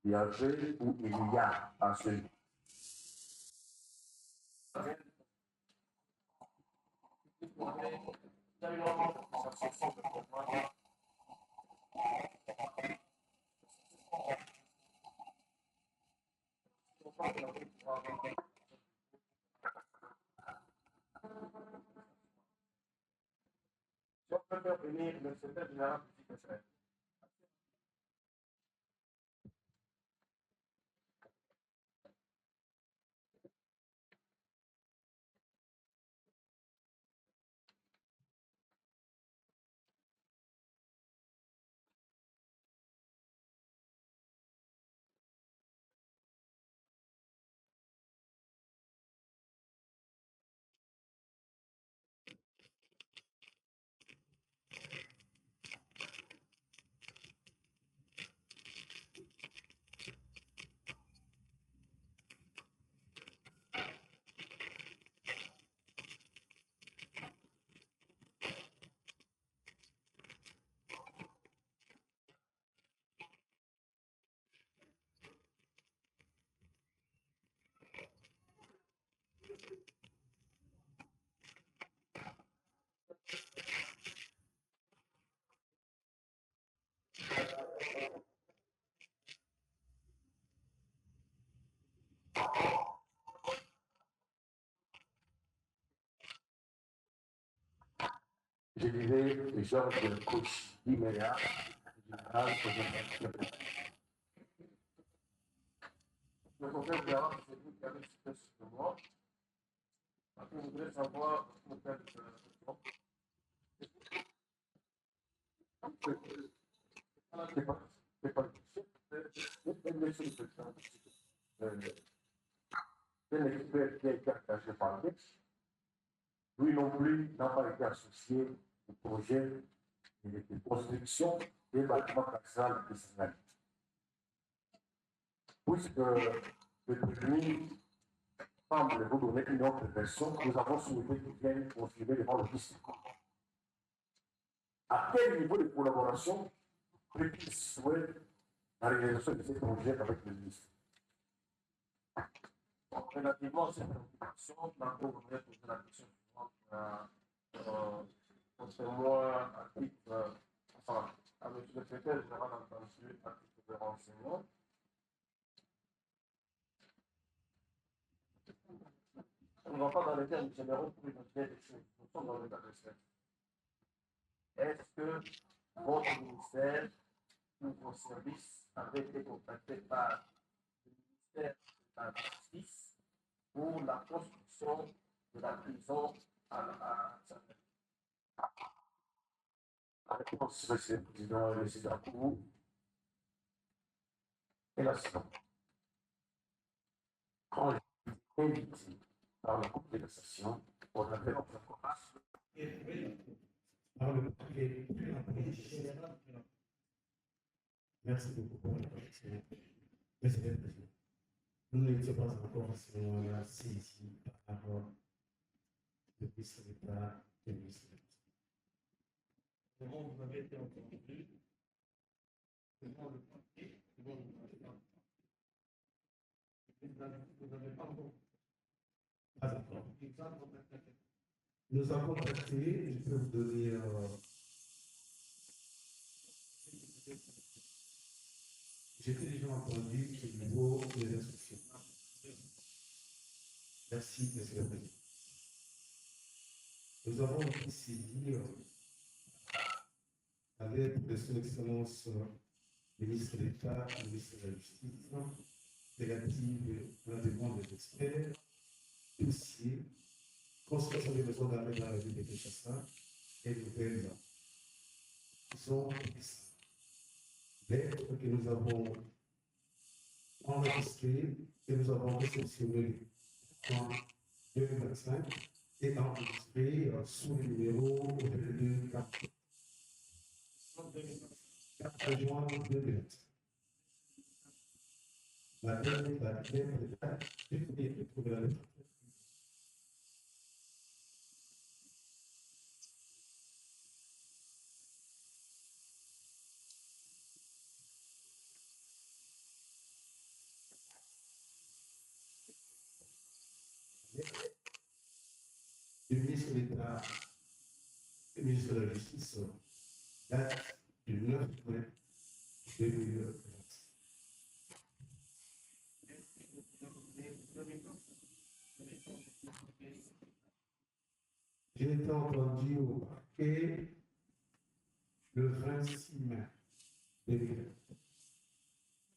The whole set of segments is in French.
Yahvé ou il y a à ce niveau. Si on peut faire venir le secrétaire général du CICSR. Je dirais Georges Coach Guiméa, général de le conseil général, c'est vous qui avez cité sur moi. Après, je voudrais savoir pour quelle question. C'est pas c'est l'expert qui a été engagé par l'Ex. Lui non plus n'a pas été associé au projet de construction des bâtiments taxables de Sénat. Puisque le prévenu semble vous donner une autre version, nous avons souhaité qu'il vienne confirmer devant le district. À quel niveau de collaboration peut-il souhaiter la réalisation de ces projets avec le ministre? Relativement à cette préoccupation, la Cour voudrait poser la question suivante. C'est moi, à titre, enfin, à M. le secrétaire général entendu, à titre de renseignement. On ne va pas dans les termes généraux pour imaginer des choses. Nous sommes dans l'état de fait. Est-ce que votre ministère ou vos services avaient été contactés par le ministère de la Justice pour la construction de la prison à Saint-Denis? La réponse, monsieur le président, M. Dakou, est la suivante. Quand j'ai été invité par le groupe de la session, on avait notre commence. Merci beaucoup pour la question. Monsieur le Président, nous n'étions pas encore à ce moment-là saisis par le ministre d'État et le ministre de l'État. Comment vous avez été entendu devant le papier, devant le papier. Vous n'avez pas encore. Pas encore. Nous avons contacté, je peux vous donner. J'étais déjà entendu au niveau des instructions. Merci, Monsieur le Président. Nous avons aussi saisi à l'aide de son Excellence ministre d'État, ministre de la Justice, relative à la demande des experts, dossier, construction des maisons d'arrêt dans la ville de Kinshasa et nouvelles sont lettres que nous avons enregistrées et nous avons réceptionnées en 2025 et enregistrées sous le numéro de 4 juin 2020. La lettre, il faut trouver la lettre. du ministre d'État et ministre de la Justice date du 9 mai 2020. J'ai été entendu au parquet le 26 mai 2020.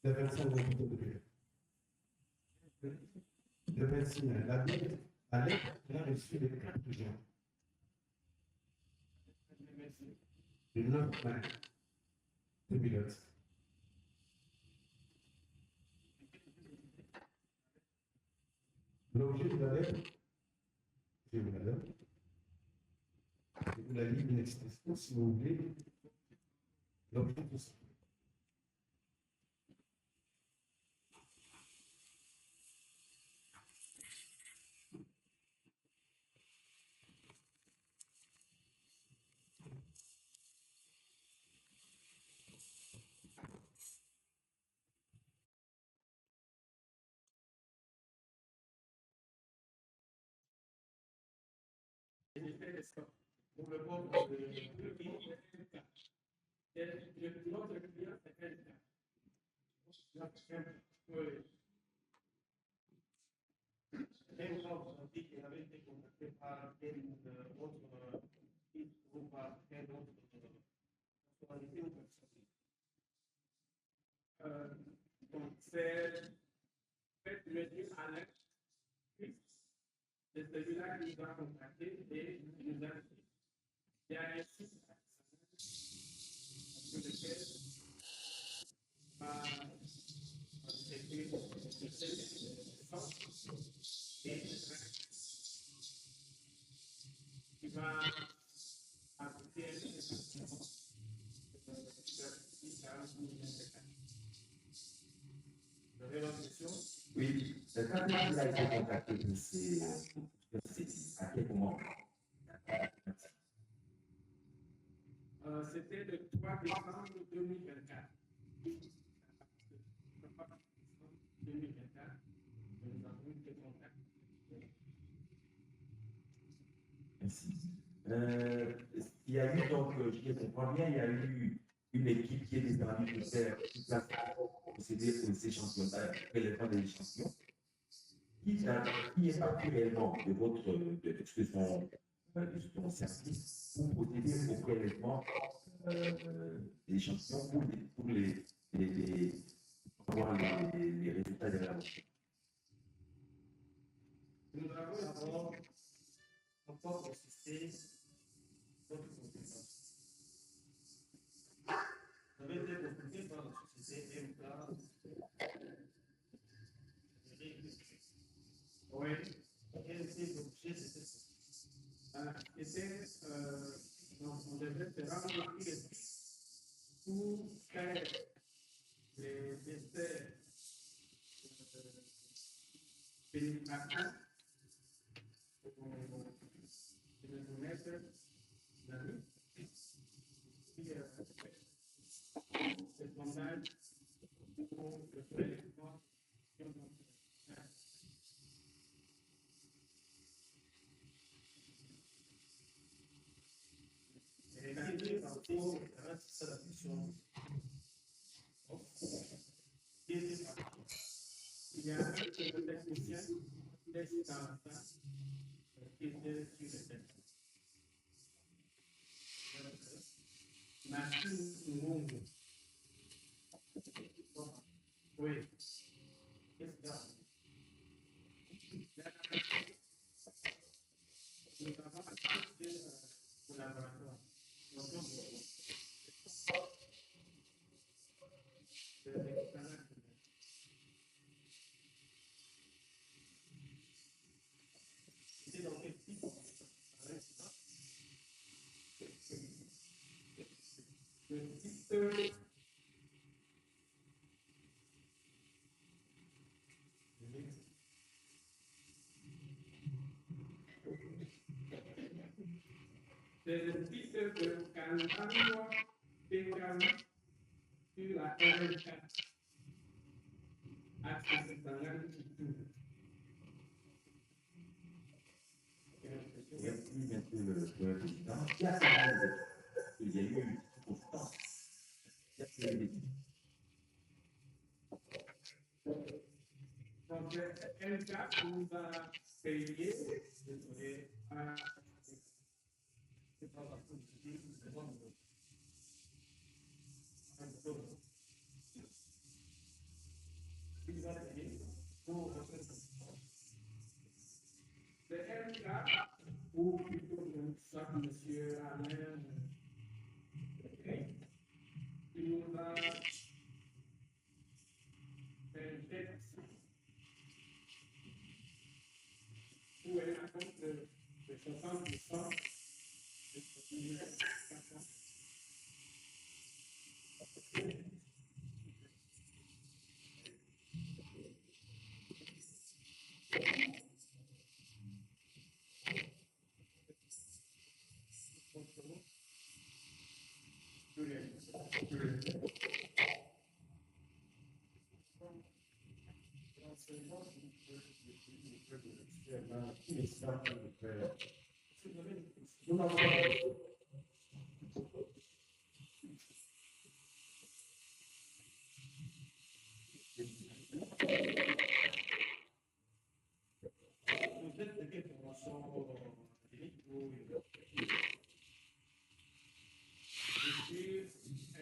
Le 25 mai 2020. Le 26 mai, la Bible a reçu les 4 juin. Le 9 mai 2020. L'objet de la lettre, je vous la donne. Je vous la lis une expression si vous voulez. L'objet de ça. Pour le compte de notre client, c'est quel cas? Même quand vous avez dit qu'il avait été contacté par quel autre titre ou par quelle autre personnalité ou personne. Donc, c'est M. Alex Christ. C'est celui-là qui nous a contacté et qui nous a dit il y a un site sur lequel qui va ajouter Vous avez votre question? Oui, quand il a été contacté, c'est à quel moment? C'était le 3 décembre 2024. 2024, nous avons été contactés. Merci. Il y a eu donc, je comprends bien, il y a eu une équipe qui est descendue pour faire procéder aux échantillons, prélèvement des échantillons, qui est partie réellement de son service pour procéder au prélèvement des échantillons pour voir les résultats des laboratoires. Nous avons d'abord encore assisté notre compétence. Vous avez été consulté par la société MK. Oui, et c'est l'objet de cette donc on devait se rendre tous les pour faire les essais pénétrateurs pour le mettre la nuit. Puis le sondage pour le prélèvement. Et la idée, par contre, c'est la question. Il y a un technicien qui est dans ça, qui était sur le terrain. Machine monde. Oui. Qu'est-ce que c'est? Nous avons accès au laboratoire. C'est dans quel type? Le type c'est le type de Canvanois PKU sur la RL4. Accès dans l'agriculture. Merci, monsieur le président. Qui a fait les études? Il y a eu une constance. Qui a fait les études? Donc, LK nous a payé, désolé, c'est pas parce que je dis, c'est bon. Il va payer pour votre assistance. Le LK, ou plutôt, soit monsieur Alain, il nous a fait un texte où elle raconte de 60% de ce qui est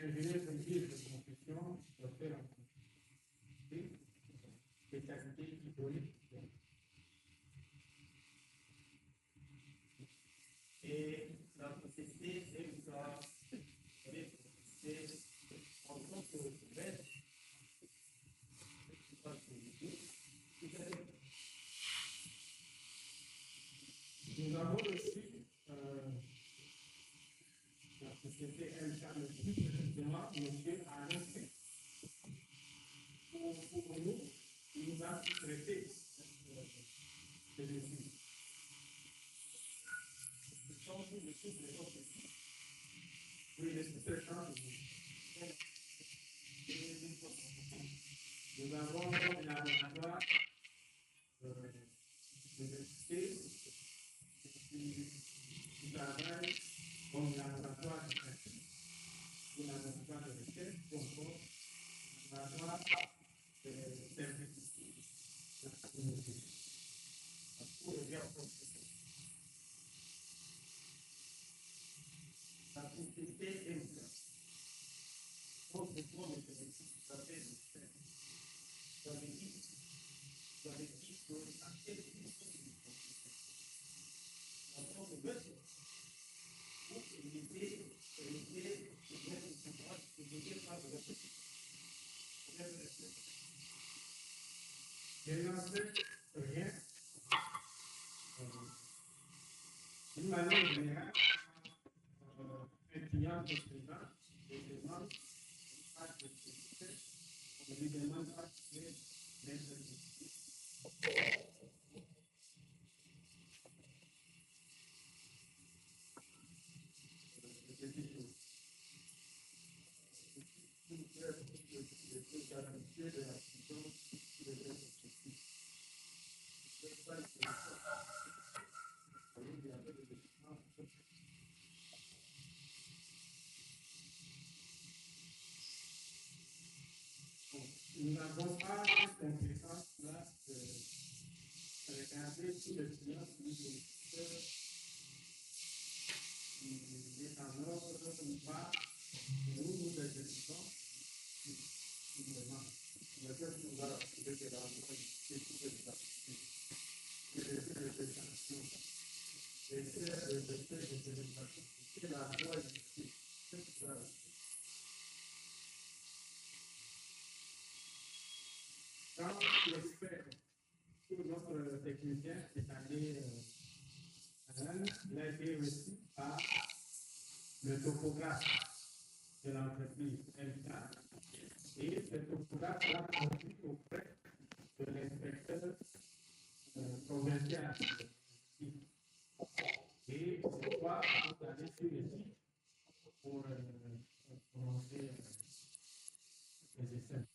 ingénieur de ville de construction, docteur en spécialité hydraulique. Et la société est en tant que nous avons aussi la société LK, plus précisément, M. Alain P. Pour nous, il nous a traité ces études. Ce sont tous les choses de notre étude. Oui, c'est ça. Nous avons un laboratoire d'université qui travaille comme laboratoire de pratique, un laboratoire de recherche, comme un laboratoire de service de la communauté. Pour le bien la société est pour le plan de service, ça fait ça veut dire que à quelle en tant que bête, pour éviter de mettre une contrainte, éviter par de la petite. Il n'en fait rien. D'une manière générale, un client de présent, des demandes, pas de spécificité, on lui demande pas de mettre nous n'avons pas cette compétence-là de regarder tous les clients qui est en ordre ou pas. Nous exécutons une demande. Quand l'expert ou notre technicien est allé à l'Inde, il a été reçu par le topographe de l'entreprise LK et ce topographe l'a conduit auprès de l'inspecteur provincial. Et cette fois, on est allé sur le site pour commencer les essais.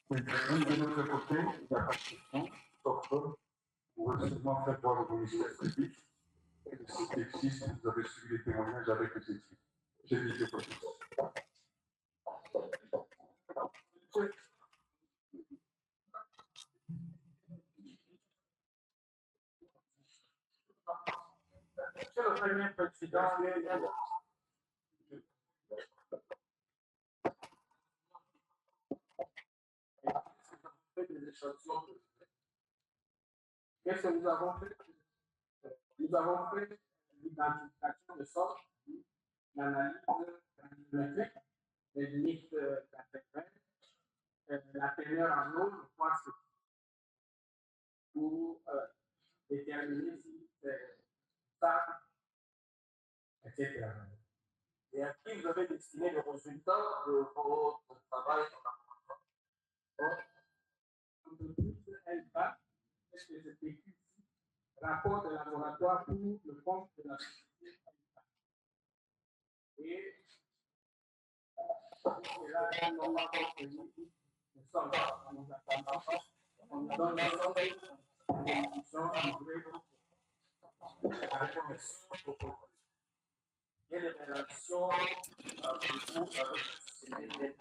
Oui, de notre côté, il n'y a pas de question, sauf que vous avez seulement fait voir au ministère public et le site existe, vous avez suivi les témoignages avec les équipes. J'ai dit quelque chose. Monsieur le Premier Président, des échantillons. Qu'est-ce que nous avons fait? Nous avons fait l'identification de sorte, l'analyse métrique, les limites d'intervalle, la teneur en eau, je pense, pour déterminer si c'est stable, etc. Et à qui vous avez destiné le résultat de votre travail? Un peu plus, LPA, est-ce que c'est écrit ici? Rapport de laboratoire pour le compte de la société. Et là, on va nous sommes on nous donne la somme, nous sommes livrés avec un message. Il y a des relations avec la société.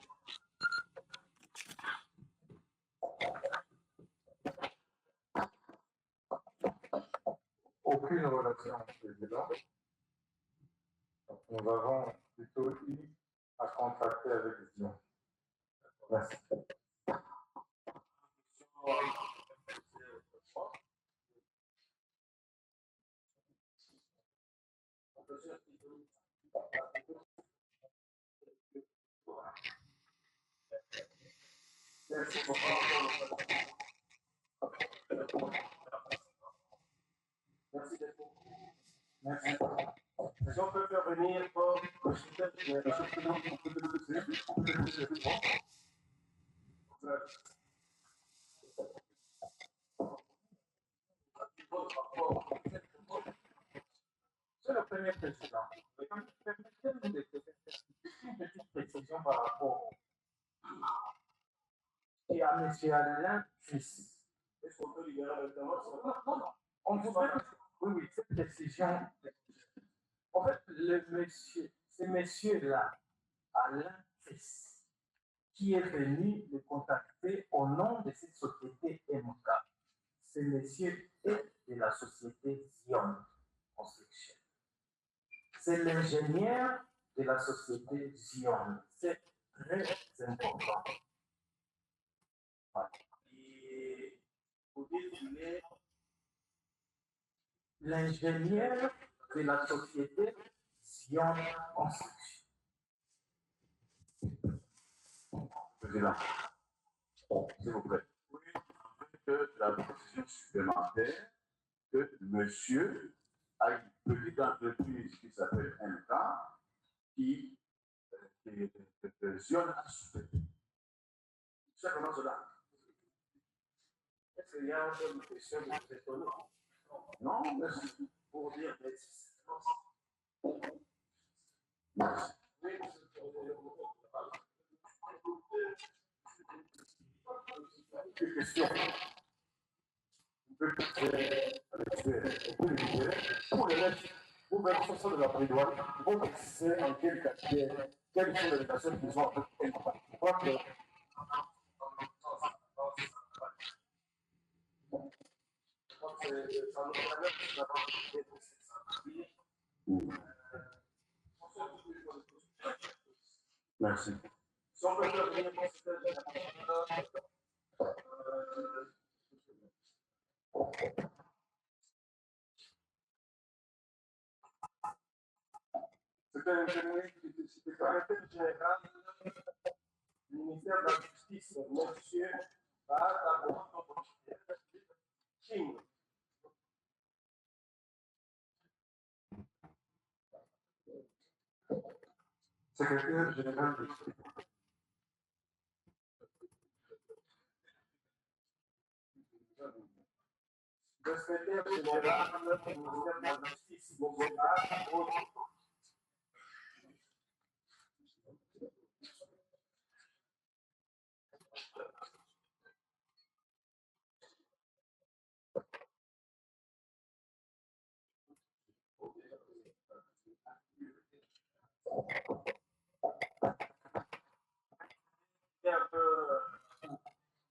Aucune relation précédente. Nous avons plutôt eu à contracter avec les clients. Merci. Merci beaucoup. Merci beaucoup. Merci. Est-ce qu'on peut faire venir le secrétaire général? C'est le Premier Président. Permettez-nous de faire une petite précision par rapport et à M. Alain Fils. Est-ce qu'on peut libérer le temps? Non, non. On voudrait. Oui, cette décision. En fait, ce monsieur-là, Alain Fils, qui est venu le contacter au nom de cette société MK. Ce monsieur est de la société Zion Construction. C'est l'ingénieur de la société Zion. C'est très important. Et vous dites qu'il est l'ingénieur de la société Zion Construction. Président, s'il vous plaît. Oui, que la précision supplémentaire que monsieur a une petite entreprise qui s'appelle MK qui Zion a sous-traité. C'est comment cela? Est-ce qu'il y a une question de vous étonner? Non, merci. Pour dire, mais Merci. Une question. Vous pouvez pour le reste, vous verrez sur de la prédoine, vous précisez en quelle catégorie, quelles sont les personnes qui sont avec elle. Je crois que merci. Si on peut faire venir C'était un général général du ministère de la Justice, monsieur Secrétaire général de l'État. Le secrétaire général du ministère de la Justice, Montserrat, c'est un peu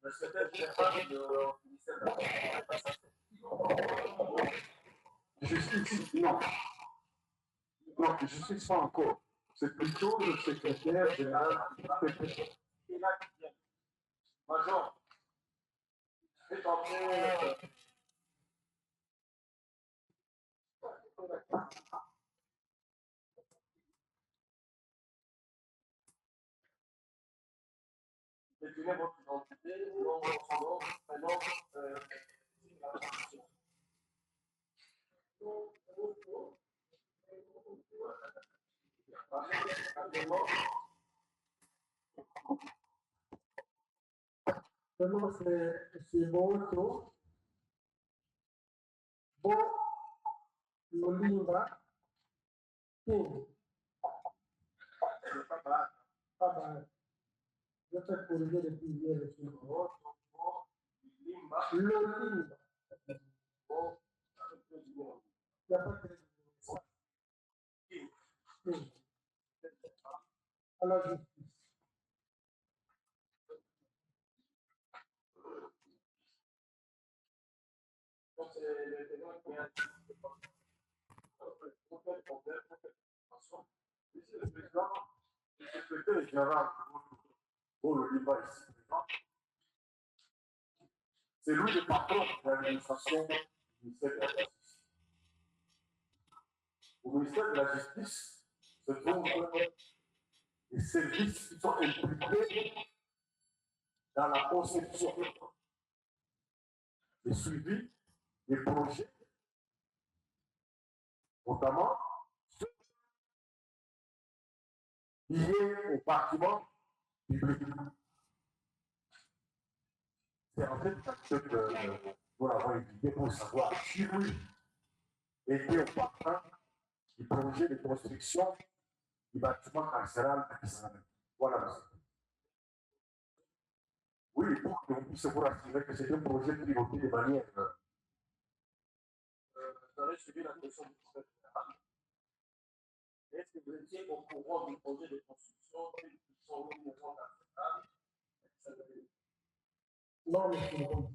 le secrétaire général du ministère de la Justice, non. Non, justice pas encore. C'est plutôt le secrétaire général du PPP. Et là, qui vient. Major, faites entrer. Détenez votre identité, nom, votre nom, prénom, Le nom c'est Boto. Bo Lolimba King. Papa, je peux corriger depuis hier le suivant. Lolimba. Il n'y a pas de King. À la justice. Donc, c'est le témoin qui a Monsieur le Président, le secrétaire général pour le débat ici présent, c'est lui le patron de l'administration du ministère de la Justice. Au ministère de la Justice se trouvent les services qui sont impliqués dans la conception, le suivi des projets, notamment ceux liés au bâtiment public. C'est en fait ce que nous l'avons étudié pour savoir si oui était au partant du projet de construction du bâtiment carcéral à Kisangani. Voilà, monsieur. Oui, pour que vous puissiez vous rassurer que c'est un projet piloté de manière. vous avez suivi la question du secrétaire général. Est-ce que vous étiez au courant du projet de construction qui sont mis en place? Non, monsieur le président.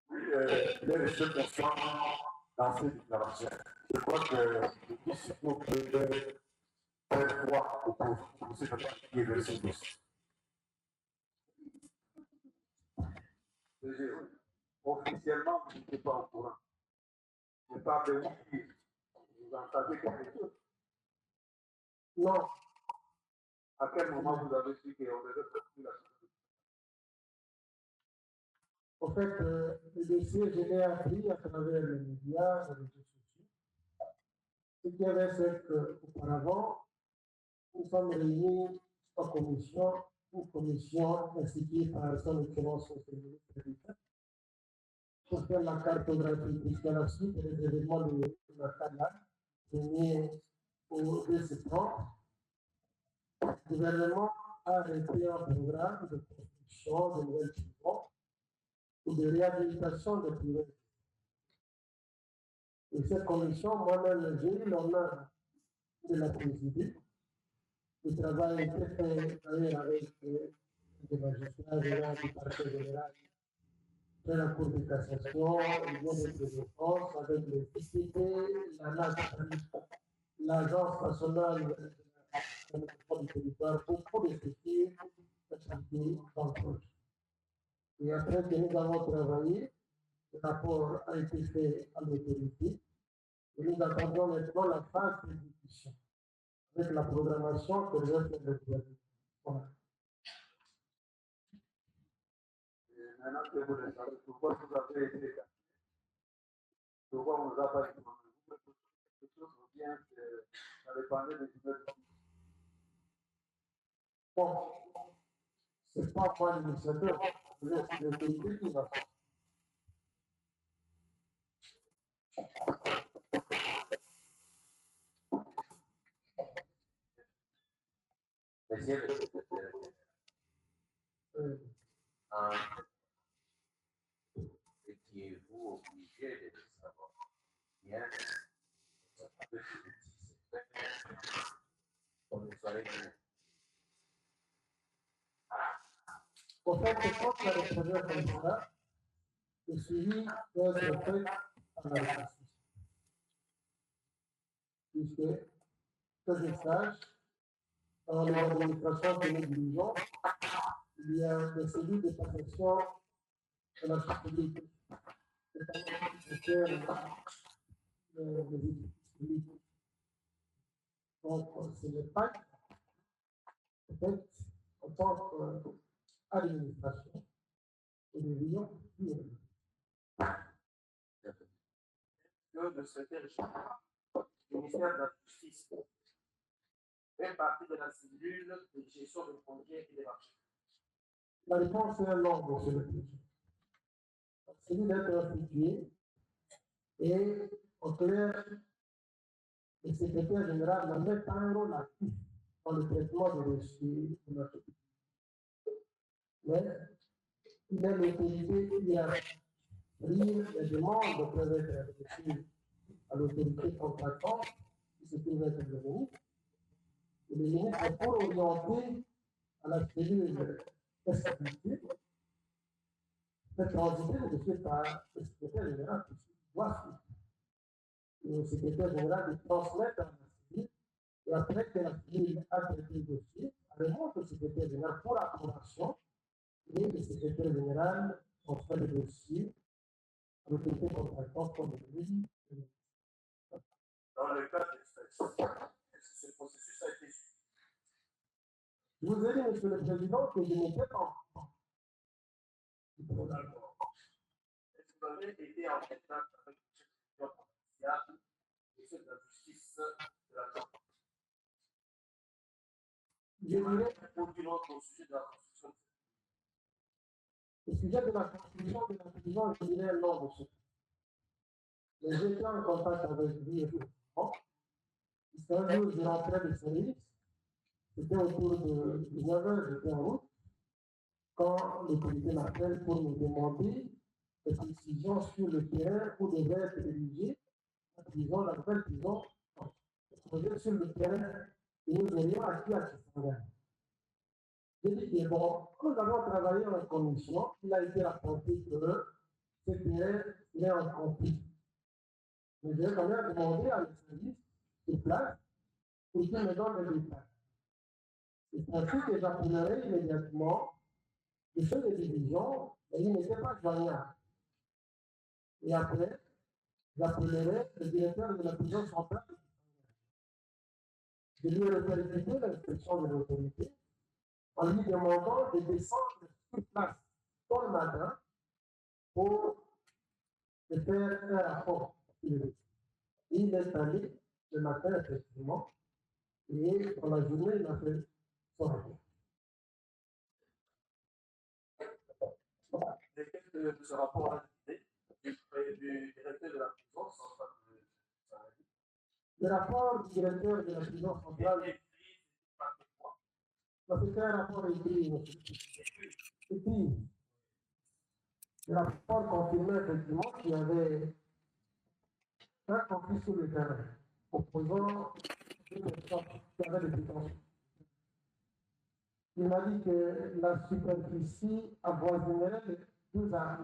Oui, il est resté conscient dans ces déclarations. Je crois que ici, pour faire croire au procès qui est versé tous. Officiellement, vous n'étiez pas au courant. Je n'ai pas venu dire. Vous en savez quelque chose. Non, À quel moment vous avez su qu'on devait construire la société? en fait, le dossier, je l'ai appris à travers les médias, les réseaux sociaux. Ce qui avait fait qu'auparavant, nous sommes réunis en commission, une commission instituée par son excellence le ministre d'État, pour faire la cartographie, puisque la suite des événements de la Canada, venus au 2 septembre, le gouvernement a arrêté un programme de construction de nouvelles prisons ou de réhabilitation des prisons. Et cette commission, moi-même, j'ai eu l'honneur de la présider. Le travail a été fait d'ailleurs avec des magistrats généraux du parquet général de la Cour de cassation, il y a des défenses avec les députés, l'Agence nationale de du territoire, beaucoup de structures activités dans le projet. Et après que nous avons travaillé, le rapport a été fait à l'autorité et nous attendons maintenant la phase d'exécution avec la programmation que devait faire le gouvernement. Voilà. Et maintenant que vous le savez, pourquoi vous avez été caché? Pourquoi on ne vous a pas dit? Vous me posez quelque chose ou bien que ça dépendait des nouvelles. Bon, ce n'est pas moi l'initiateur, c'est l'autorité qui va faire. Monsieur le secrétaire général, étiez-vous obligé de le savoir? Bien, on ne saurait rien. En fait, quand il y a des projets comme ça, le suivi doit être fait à la justice. Puisque, que je sache, dans les administrations que nous dirigeons, il y a des cellules de protection de la publique, notamment qui concernent les édifices publics. Donc, ce n'est pas, peut-être, en tant qu'administration, que nous devrions dire. Que le secrétaire général du ministère de la Justice fait partie de la cellule de gestion des projets et des marchés. La réponse est non, monsieur le président. C'est d'être institué et, en clair, le secrétaire général n'a même pas un rôle actif dans le traitement des dossiers de notre pays. Mais il est l'autorité qui a pris les demandes peuvent être adressées à l'autorité contractante, qui se trouve être le ministre. Et le ministre, pour orienter à la cellule stabilité, fait transiter le dossier par le secrétaire général qui doit suivre. Et le secrétaire général de transmettre à la cellule, et après que la cellule a traité le dossier, elle remonte au secrétaire général pour approbation, et le secrétaire général transmet le dossier à l'autorité contractante comme lui. Dans le cas de ce processus a été suivi. Je vous ai dit, monsieur le président, que je n'étais pas en France. D'accord. Est-ce que vous avez été en contact avec le chef commercial et ceux de la justice de la Chambre? Je dirais, Pour une autre au sujet de la construction. au sujet de la construction de la prison, je dirais non, monsieur. Mais j'étais en contact avec lui effectivement. Un jour, je rentrais de service, c'était autour de 19h, j'étais en route, quand l'autorité m'appelle pour me demander des précisions sur le terrain où devait être érigée la prison, la nouvelle prison, sur le terrain et nous aurions acquis à Kisangani. J'ai dit que bon, nous avons travaillé en commission, il a été rapporté que ce terrain est en conflit. Mais j'ai quand même demandé à le service de place pour qu'il me donne les détails. C'est ainsi que j'appellerai immédiatement le chef de division, mais il n'était pas joignable. Et après, j'appellerai le directeur de la prison centrale. Je lui ai répercuté l'instruction de l'autorité en lui demandant de descendre sur place dans le matin pour me faire un rapport. Il est allé le matin, effectivement, et dans la journée, il a fait son rapport. Lesquels de ce rapport a été du directeur de la prison centrale de Saint-Rémy? Le rapport du directeur de la prison centrale, c'était un rapport écrit, écrit. Le rapport confirmait effectivement qu'il y avait un conflit sur le terrain, opposant deux personnes qui avaient des détentions. Il m'a dit que la superficie avoisinerait les deux étages.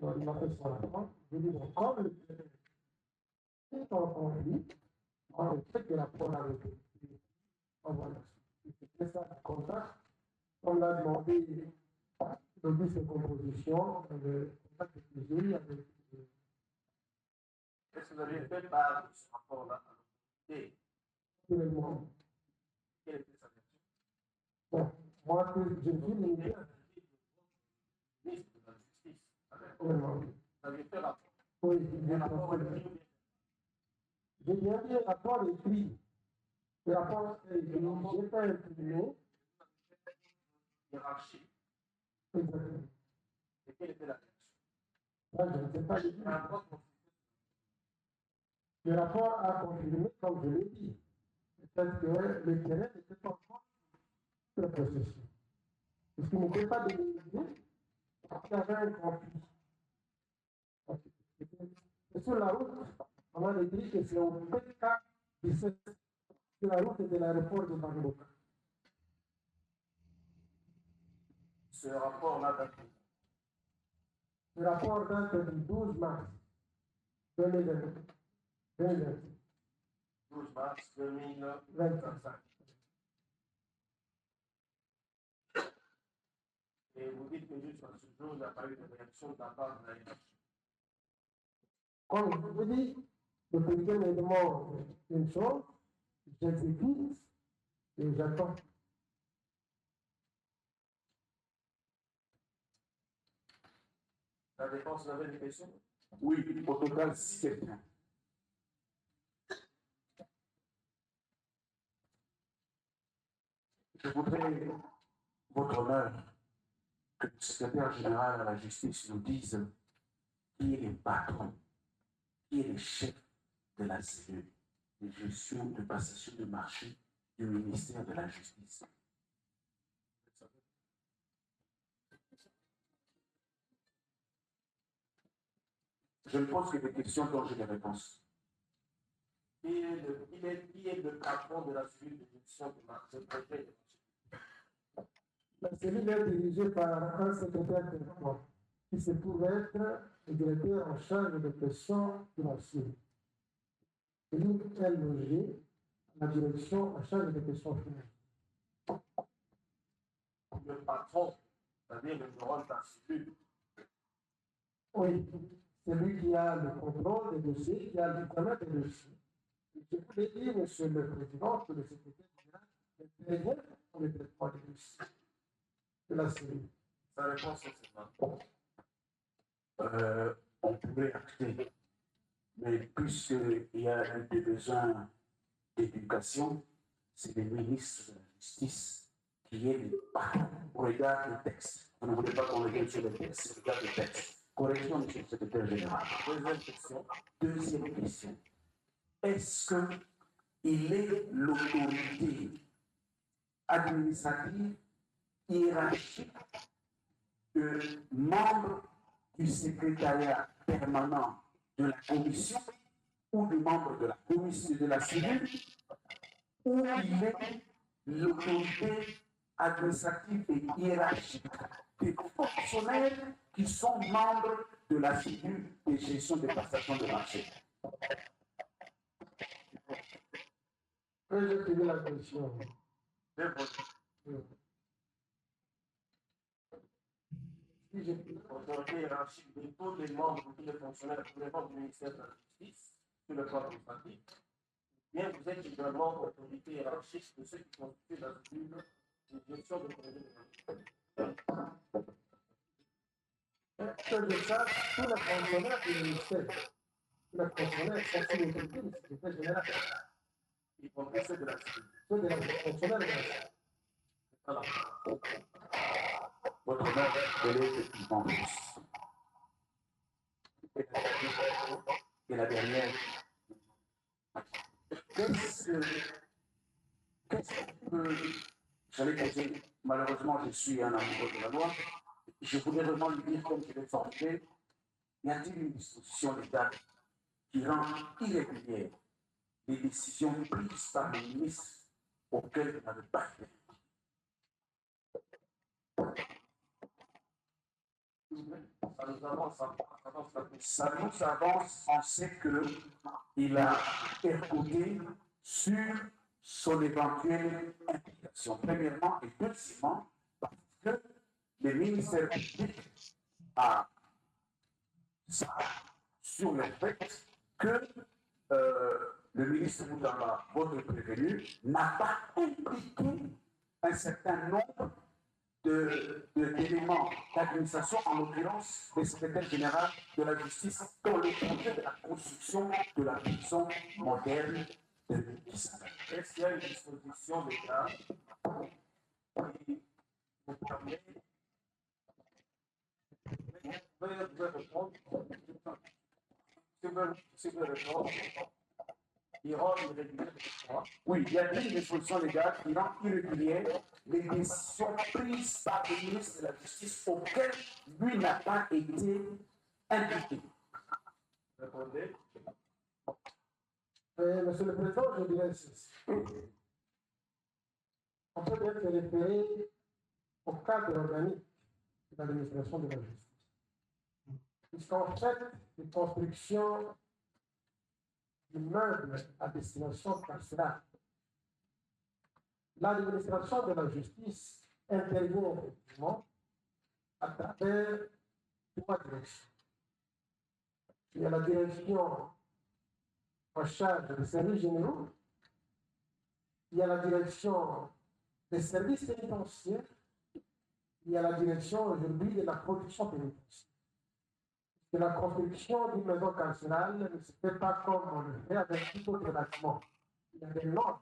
Donc, il m'a fait son rapport. Je lui ai dit, comme le terrain est en conflit, on ne fait que la rapport avec eux. Voilà. C'était ça le contact. On a demandé le bus de composition, le contact que j'ai eu avec. Est-ce que vous avez fait part de ce rapport-là à l'autorité? Tout le monde. Quelle était sa version? Bon, moi, je dis le Ministre de la Justice. Ça avait fait rapport. Oui, Un rapport écrit. j'ai bien dit rapport écrit. Le rapport écrit, j'ai pas imprimé. Hiérarchie. Exactement. Et quelle était la version? Là, je ne sais pas le dire. Le rapport a confirmé, comme je l'ai dit, peut-être que le terrain n'était pas encore sur le processus. Parce qu'il n'était pas délimité, parce qu'il y avait un conflit. Et sur la route, on a dit que c'est au PK 17, sur la route de l'aéroport de Bangkok. Ce rapport-là date de Le rapport date du 12 mars 2020. 12 mars 2025. Et vous dites que jusqu'à ce jour, il n'y a pas eu de réaction de la part de la hiérarchie. Comme je vous dis, le président me demande une chose, j'exécute et j'attends. La défense avait des questions? Oui, au total, 6 questions. Je voudrais, votre honneur, que le secrétaire général à la justice nous dise qui est le patron, qui est le chef de la cellule de gestion de passation de marché du ministère de la Justice. Je ne pose que des questions dont j'ai des réponses. Qui est le patron de la cellule de gestion de marché? La cellule est dirigée par un secrétaire territorial qui se trouve être le directeur en charge des questions financières. Et lui est logé à la direction en charge des questions financières. Le patron, c'est-à-dire le rôle de la cellule. Oui, c'est lui qui a le contrôle des dossiers, qui a l'examen des dossiers. Je voulais dire, monsieur le président, que le secrétaire général intervient pour le traitement des dossiers de la cellule. Sa réponse est celle-là. On pourrait acter, mais puisqu'il y a des besoins d'éducation, c'est le ministre de la Justice qui est le patron. On regarde le texte. On ne voulait pas qu'on regarde sur le texte, on regarde le texte. Correction, monsieur le secrétaire général. Deuxième question. Deuxième question. Est-ce qu'il est l'autorité administrative hiérarchique de membre du secrétariat permanent de la commission ou de membre de la commission de la cellule, ou il est l'autorité administrative et hiérarchique des fonctionnaires qui sont membres de la cellule de gestion des prestations de marché. J'ai suivi la question. Si j'ai l'autorité hiérarchique de tous les membres, tous les fonctionnaires, tous les membres du ministère de la Justice, sur le plan administratif, bien vous êtes également autorité hiérarchique de ceux qui constituent la cellule de gestion de projet de la Que je sache, tous les fonctionnaires du ministère, tous les fonctionnaires sont sous l'autorité du secrétaire général. y compris ceux de la cellule. Ceux de la fonctionnaire de la cellule. Voilà. Votre honneur, elle est effectivement juste. Et la dernière, qu'est-ce que j'allais poser? Malheureusement, je suis un amoureux de la loi. Je voulais vraiment lui dire, comme je l'ai formulé, y a-t-il une disposition légale qui rend irrégulière les décisions prises par le ministre auxquelles vous n'avez pas été? Ça nous avance, on sait qu'il a écouté sur son éventuelle implication. Premièrement et deuxièmement, parce que le ministère public a ça sur le fait que le ministre Boudamba, votre prévenu, n'a pas impliqué un certain nombre d'éléments d'administration, en l'occurrence le secrétaire général de la justice, dans le projet de la construction de la prison moderne de Kisangani. Est-ce qu'il y a une disposition d'État qui vous permet de répondre? Si vous répondre, il rend irrégulier. Oui, il y a une disposition légale qui rend irrégulière les décisions prises par le ministre de la Justice auxquelles lui n'a pas été impliqué. Répondez. Monsieur le Président, je dirais ceci. On peut bien se référer au cadre organique de l'administration de la justice. Puisqu'en fait, les constructions d'immeubles à destination carcérale, l'administration de la justice intervient effectivement à travers trois directions. Il y a la direction en charge des services généraux, il y a la direction des services pénitentiaires, il y a la direction aujourd'hui de la production pénitentiaire. Que la construction d'une maison carcérale ne se fait pas comme on le fait avec tout autre bâtiment. Il y a des normes.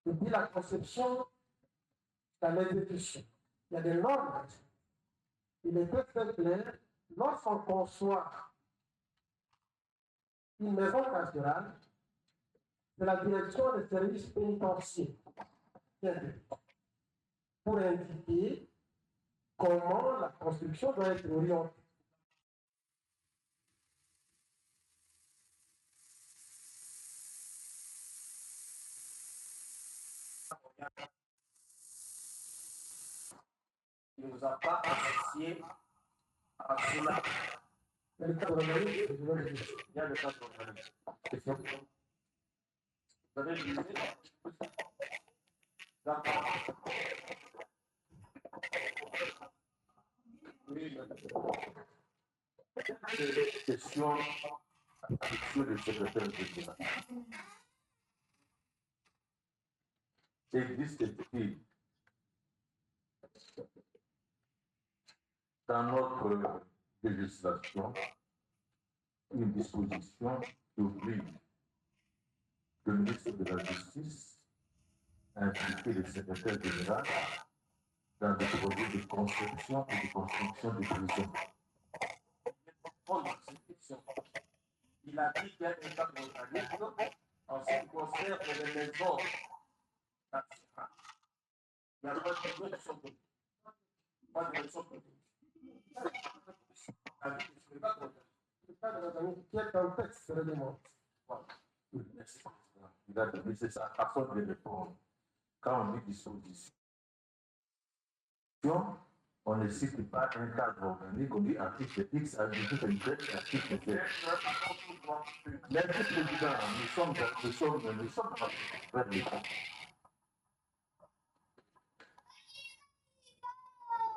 Depuis la conception jusqu'à l'exécution, il y a des normes. Il est très clair, lorsqu'on conçoit une maison carcérale, c'est la direction des services pénitentiaires pour indiquer comment la construction doit être orientée. Il ne nous a pas associés à cela. Il y a le cadre organique, je vais le dire. Il y a le cadre organique. Question. Vous avez utilisé? D'accord. Oui, question à monsieur le secrétaire général. Existe-t-il dans notre législation une disposition qui oblige le ministre de la Justice à impliquer le secrétaire général dans des projets de construction et de construction de prisons? Il a dit qu'il y a un cadre organique en ce qui concerne les maisons. Il y a pas de direction politique. Pas de direction politique. Le cadre organique qui est un texte réglementaire. Oui, merci. Il a donné sa façon de répondre. Quand on dit disposition, on ne cite pas un cadre organique, on dit article X, article Y, article Z. Merci, Président, nous sommes vers l'État.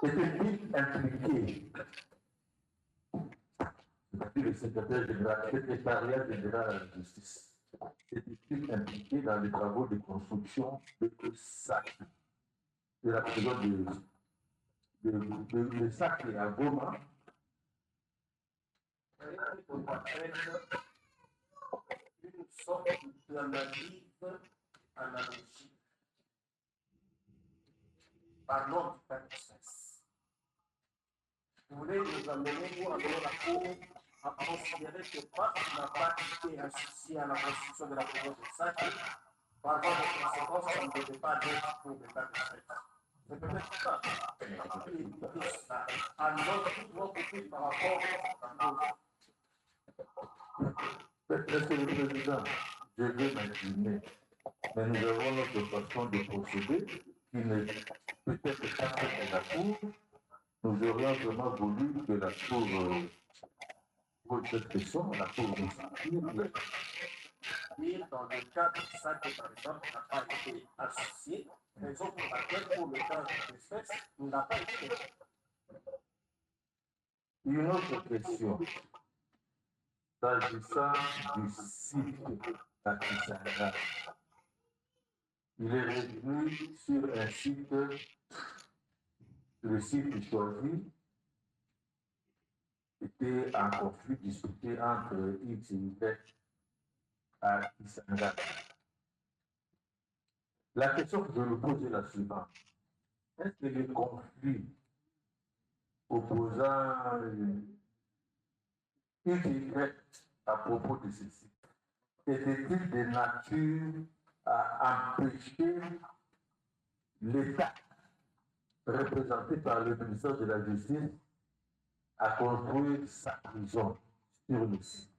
Était-il impliqué, c'est-à-dire le secrétaire général, le secrétariat général de la justice, était-il impliqué dans les travaux de construction de SAC, de la prison de SAC à Goma? Une sorte d'analyse analogique. Parlons du cas de stress. Vous voulez nous amener, nous, amener la Cour à considérer que parce qu'il n'a pas été associé à la construction de la prison de SAC, par voie de conséquence, ça ne devait pas être pour le cas de stress. C'est peut-être ça. Alors, tout doit couper par rapport à la cause. Monsieur le Président, je vais m'incliner, mais nous avons notre façon de procéder qui n'est peut-être pas celle de la Cour. Nous aurions vraiment voulu que la Cour pose cette question, la Cour nous inspire. Et dans le cas de ça, que par exemple, n'a pas été associé, raison pour laquelle, pour le cas d'espèce, il n'a pas été. Une autre question. s'agissant du site d'Akisanga, il est revenu sur un site, le site choisi était en conflit disputé entre X et Y à Kisanga. La question que je me pose est la suivante. Est-ce que les conflits opposant X et Y à propos de ceci étaient-ils de nature à empêcher l'État représenté par le ministère de la Justice à construire sa prison sur le site?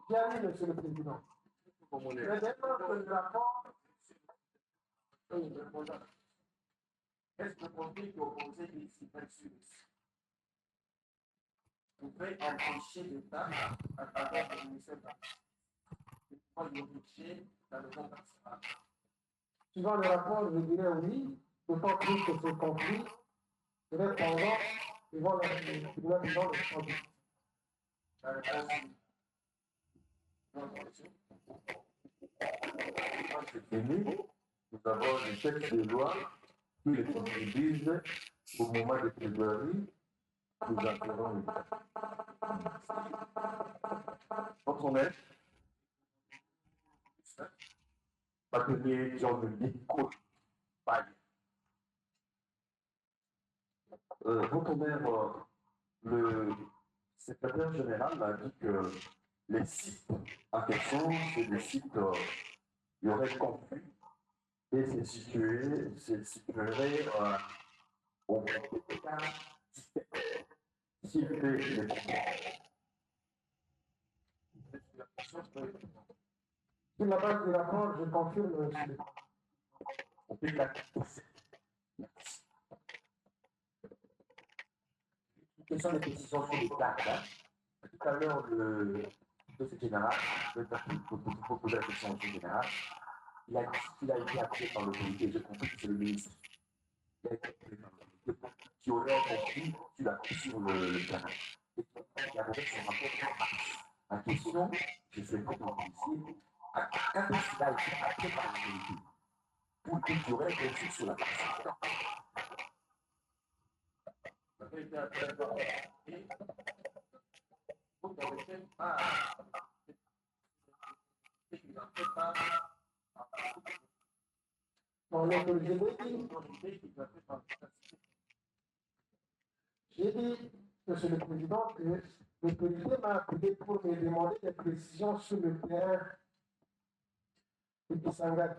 Bien dit, Monsieur le Président. Mais maintenant que le rapport. Est-ce que le conflit opposé ici pouvait empêcher l'État à travers le ministère de la Justice dans le monde principal? Suivant le rapport, je dirais oui, d'autant plus que ce conflit serait pendant devant le tribunal de Strasbourg. La réponse C'est fini. Nous avons les textes de loi qui les contredisent au moment de plaidoirie. Nous appellerons le votre honneur, bâtonnier Jean-Denis Côte. Votre honneur, le secrétaire général a dit que les sites en question, c'est des sites, il y aurait conflit et c'est situerait au s'il fait les conflits. Sur la base du rapport, je confirme, monsieur. On fait la quelles sont les décisions sur les dates, hein? Tout à l'heure, le dossier général, pour poser la question au général, il a été appelé par l'autorité, j'ai compris que c'est le ministre. Il a été appelé par l'autorité qui aurait compris sur le terrain. Et qui avait son rapport en question, je suis complètement ici, quand est-ce qu'il a été appelé par l'autorité pour qu'il y aurait compris sur la question. J'ai dit, Monsieur le Président, que l'autorité m'a appelé pour me demander des précisions sur le terrain de Kisangani.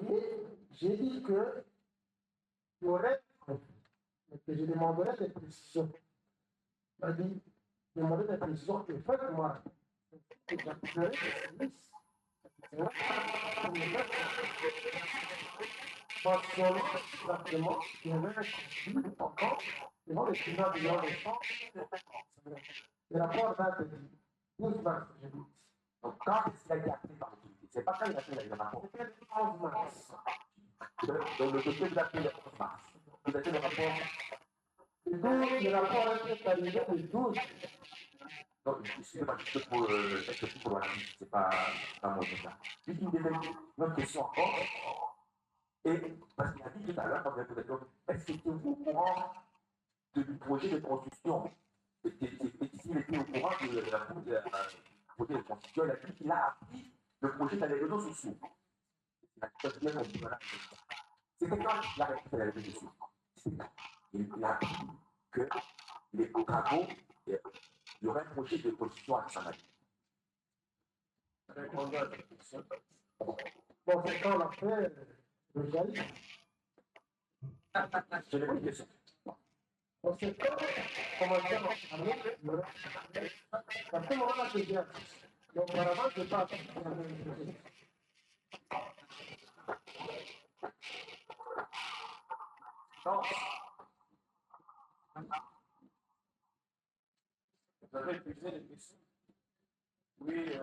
Et j'ai dit que il y aurait, mais que je demanderais des précisions. Il m'a dit, demander des précisions et faites-moi. Et j'appuierai les services. Mentionnant exactement qu'il y avait un conflit encore devant le tribunal de grande instance. Le rapport date du 12 mars, je dis. Donc, quand il a été appelé par l'autorité, c'est pas quand il a fait le rapport. C'était le 11 mars. Donc, le dossier vous a fait le 11 mars. Vous avez fait le rapport. Le rapport est arrivé le 12. Donc, excusez-moi, juste pour la suite, c'est pas mon cas. Juste une autre question encore. Et parce qu'il a dit tout à l'heure, quand vous avez posé la question, est-ce que tu es au courant du projet de construction? Et s'il était au courant de la projet de construction, il a dit qu'il a appris le projet dans les réseaux sociaux. C'était quand il a répondu à les réseaux sociaux. Il a appris que les travaux, il y aurait un projet de construction à Kisangani. Bon, c'est quand l'affaire de Jaï. Je n'ai pas de question. On sait pas comment dire en parler. À ce moment-là, je dis, Auparavant, je n'ai pas appliqué la même chose. Non. Vous avez épuisé les questions? Oui.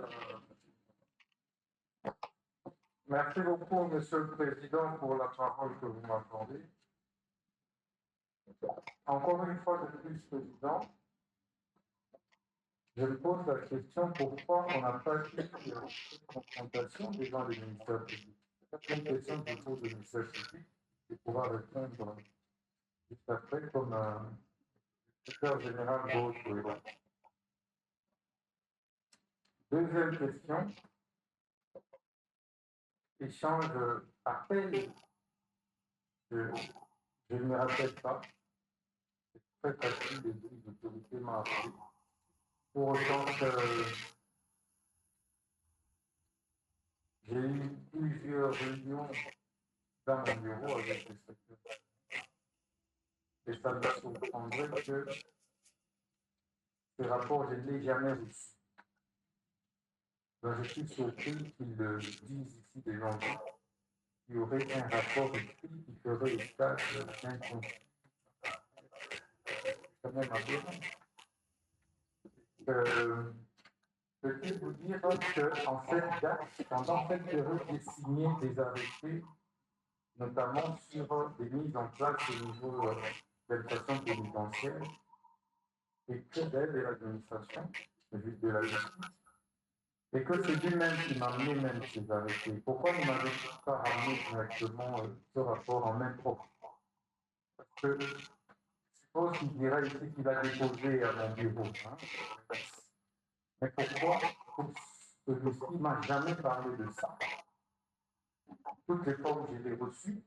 Merci beaucoup, Monsieur le Président, pour la parole que vous m'accordez. Encore une fois de plus, Président, je me pose la question pourquoi on n'a pas eu de confrontation devant les ministères publics. C'est une question que je pose au ministère public et pourra répondre juste après comme secrétaire général d'autres. Deuxième question, échange appel, je ne me rappelle pas, c'est très facile de dire que l'autorité m'a appelé. Pour autant que j'ai eu plusieurs réunions dans mon bureau avec les secrétaires. Et ça me surprendrait que ce rapport, je ne l'ai jamais reçu. Donc je suis surpris qu'ils le disent ici devant vous. Il y aurait un rapport écrit qui ferait état d'un conflit. C'est quand même aberrant. Peux-tu vous dire qu'en cette date, pendant cette période, j'ai signé des arrêtés, notamment sur des mises en place au niveau de l'administration pénitentiaire et que d'aide de l'administration, de la justice, et que c'est lui-même qui m'a amené même ces arrêtés. Pourquoi ne m'avez-vous pas ramené directement ce rapport en main propre? Parce que je suppose qu'il dira ici qu'il a déposé à mon bureau. Hein. Mais pourquoi celui-ci ne m'a jamais parlé de ça? Toutes les fois où je l'ai reçu,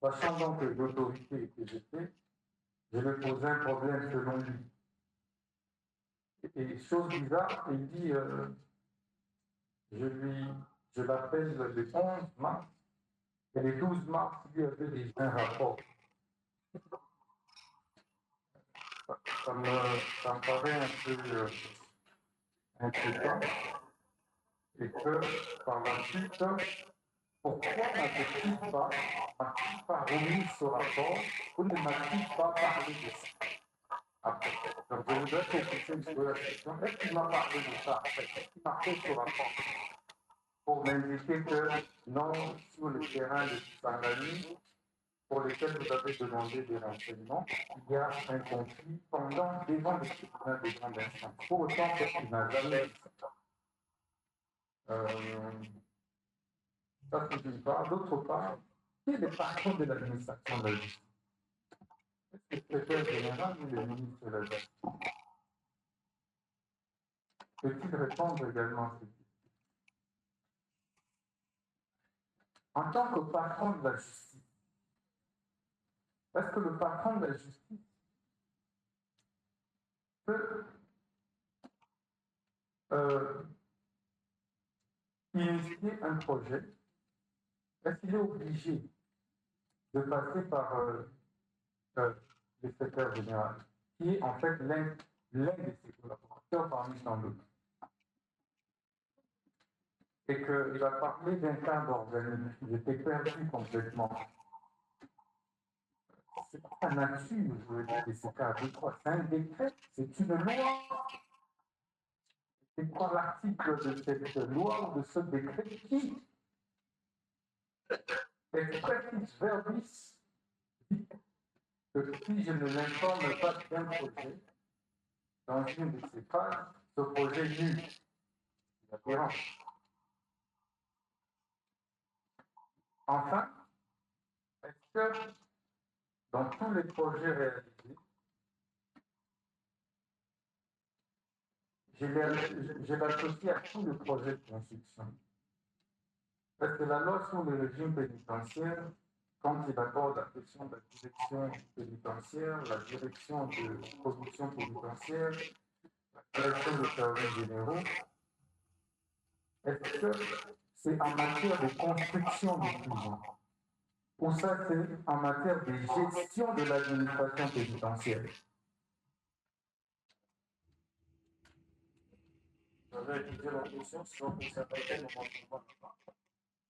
sachant donc que l'autorité que j'étais, je me posais un problème selon lui. Et chose bizarre, il dit, je l'appelle le 11 mars, et le 12 mars, lui avait déjà un rapport. Ça me paraît un peu inquiétant, et que par la suite, pourquoi n'a-t-il pas remis ce rapport? Ou ne m'a-t-il pas parlé de ça après? Donc je voudrais préciser une seule question. Est-ce qu'il m'a parlé de ça après? Est-ce qu'il m'a fait ce rapport pour m'indiquer que non, sur le terrain de Kisangani, pour lequel vous avez demandé des renseignements, il y a un conflit pendant devant le tribunal de grande instance. Pour autant qu'il n'a jamais dit ça. Ça, c'est d'une part. D'autre part, qui est le patron de l'administration de la justice? Est-ce que le secrétaire général ou le ministre de la justice? Peut-il répondre également à cette question? En tant que patron de la justice, est-ce que le patron de la justice peut initier un projet? Est-ce qu'il est obligé de passer par le secrétaire général, qui est en fait l'un de ses collaborateurs parmi tant d'autres? Et qu'il a parlé d'un cadre organique. J'étais perdu complètement. C'est pas la nature, je veux dire, de ce cadre. C'est un décret, c'est une loi. C'est quoi l'article de cette loi ou de ce décret qui expressis verbis dit que si je ne m'informe pas d'un projet, dans une de ces phases, ce projet est nul. C'est apparent. Enfin, est-ce que dans tous les projets réalisés, je l'associe à tous les projets de construction? Parce que la loi sur le régime pénitentiaire, quand il aborde la question de la direction pénitentiaire, la direction de production pénitentiaire, la direction des services généraux, est-ce que c'est en matière de construction des prisons ou ça c'est en matière de gestion de l'administration pénitentiaire? avez utilisé la question, sinon vous savez quel moment de voir.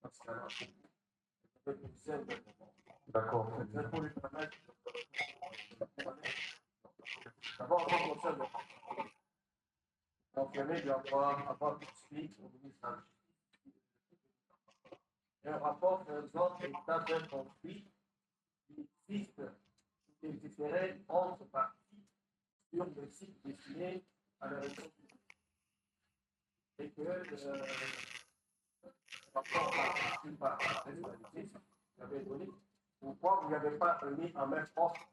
Parce que là, vous avez utilisé le moment. D'accord. C'est pour lui permettre d'abord un conseil de confirmer d'avoir expliqué au ministre de la Justice. Un rapport faisant état d'un conflit qui existe, qui existerait entre parties sur le site destiné à la région publique. Et que le rapport participe par la justice vous avez donné, pourquoi vous n'avez pas mis en même offre.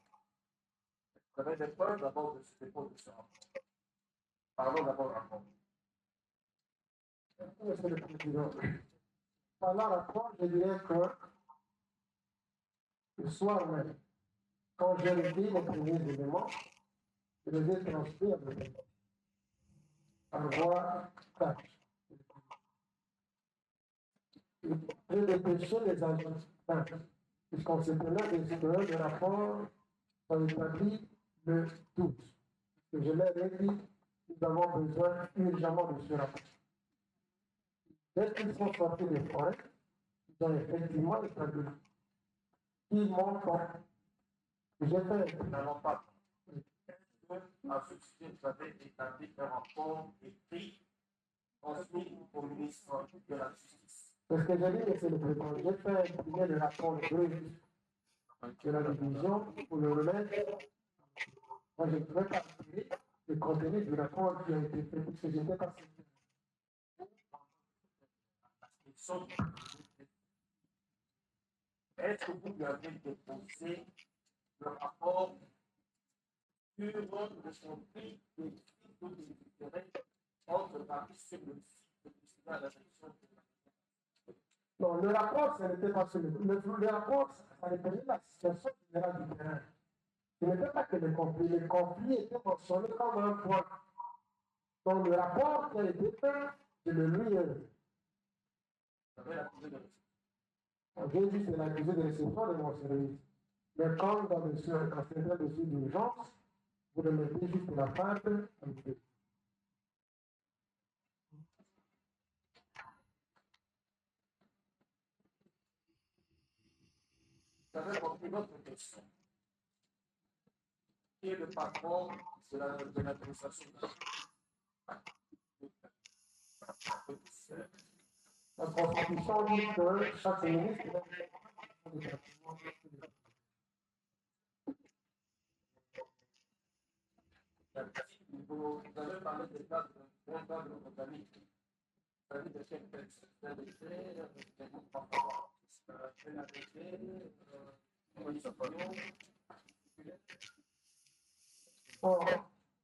Vous avez des preuves d'abord de ce dépôt de ce rapport. Parlons d'abord du rapport. Monsieur le Président, par le rapport, je dirais que le soir même, quand j'ai lu les premiers éléments, je les ai transmis à mes par voie tâche. J'ai dépêché les agents tâches, puisqu'on s'est tenu que le rapport a établi le 12. Que je leur ai dit, nous avons besoin urgemment de ce rapport. Dès qu'ils sont sortis des forêts, ils ont effectivement établi. Ils m'ont fait. J'ai fait. Nous n'allons pas. À ce sujet, vous avez établi un rapport écrit transmis au ministre de la Justice. C'est ce que j'ai dit, monsieur le Président. J'ai fait imprimer le rapport de la division pour le remettre. Moi, je ne pouvais pas imprimer le contenu du rapport qui a été fait, puisque je n'étais pas sûr. Est-ce que vous lui avez déposé le rapport sur le conflit de entre parties sur le site de la région? Non, le rapport, ça n'était pas sur le rapport, ça représentait la situation générale du terrain. Ce n'était pas que le conflit était mentionné comme un point. Donc, le rapport qui a été fait, je le lui j'ai dit c'est l'accusé de réception de mon service. Mais quand dans le centre dossier d'urgence, vous le mettez juste la part un peu. Vous avez compris votre question. Qui est le patron de l'administration? La Constitution dit que chaque ministre vous avez parlé des cadres organiques. Vous avez dit de quel texte?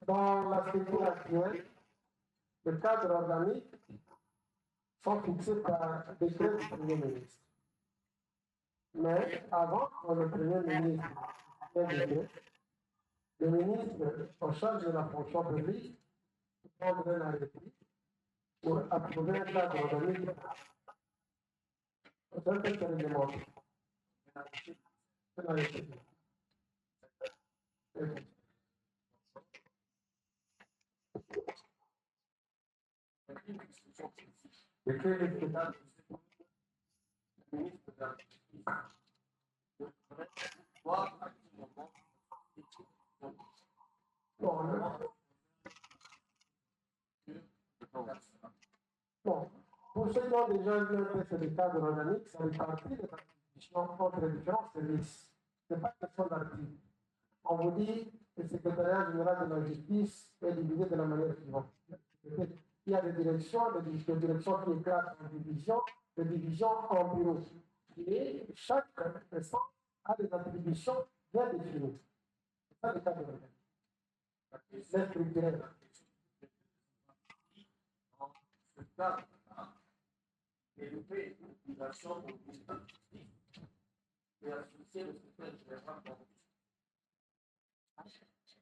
dans la structure actuelle, le cadre organique sont fixés par décret du Premier ministre. Mais avant que le Premier ministre ait décret, le ministre en charge de la fonction publique prendrait l'arrêté pour approuver un cadre organique. C'est un peu réglementé. C'est l'arrêté. Et quel est le cadre du ministre de la Justice? Bon, pour ceux qui ont déjà vu un texte de cadre organique, ça répartit les attributions entre les différents services. Ce n'est pas question d'article. On vous dit que le secrétariat général de la justice est divisé de la manière suivante. Il y a des directions qui éclatent en division, des divisions en bureau. Et chaque personne a des attributions bien définies. C'est ça le cadre organique. C'est structurel. Ce cadre-là élevé l'obligation au ministre de la Justice et associer le secrétaire général de la Justice.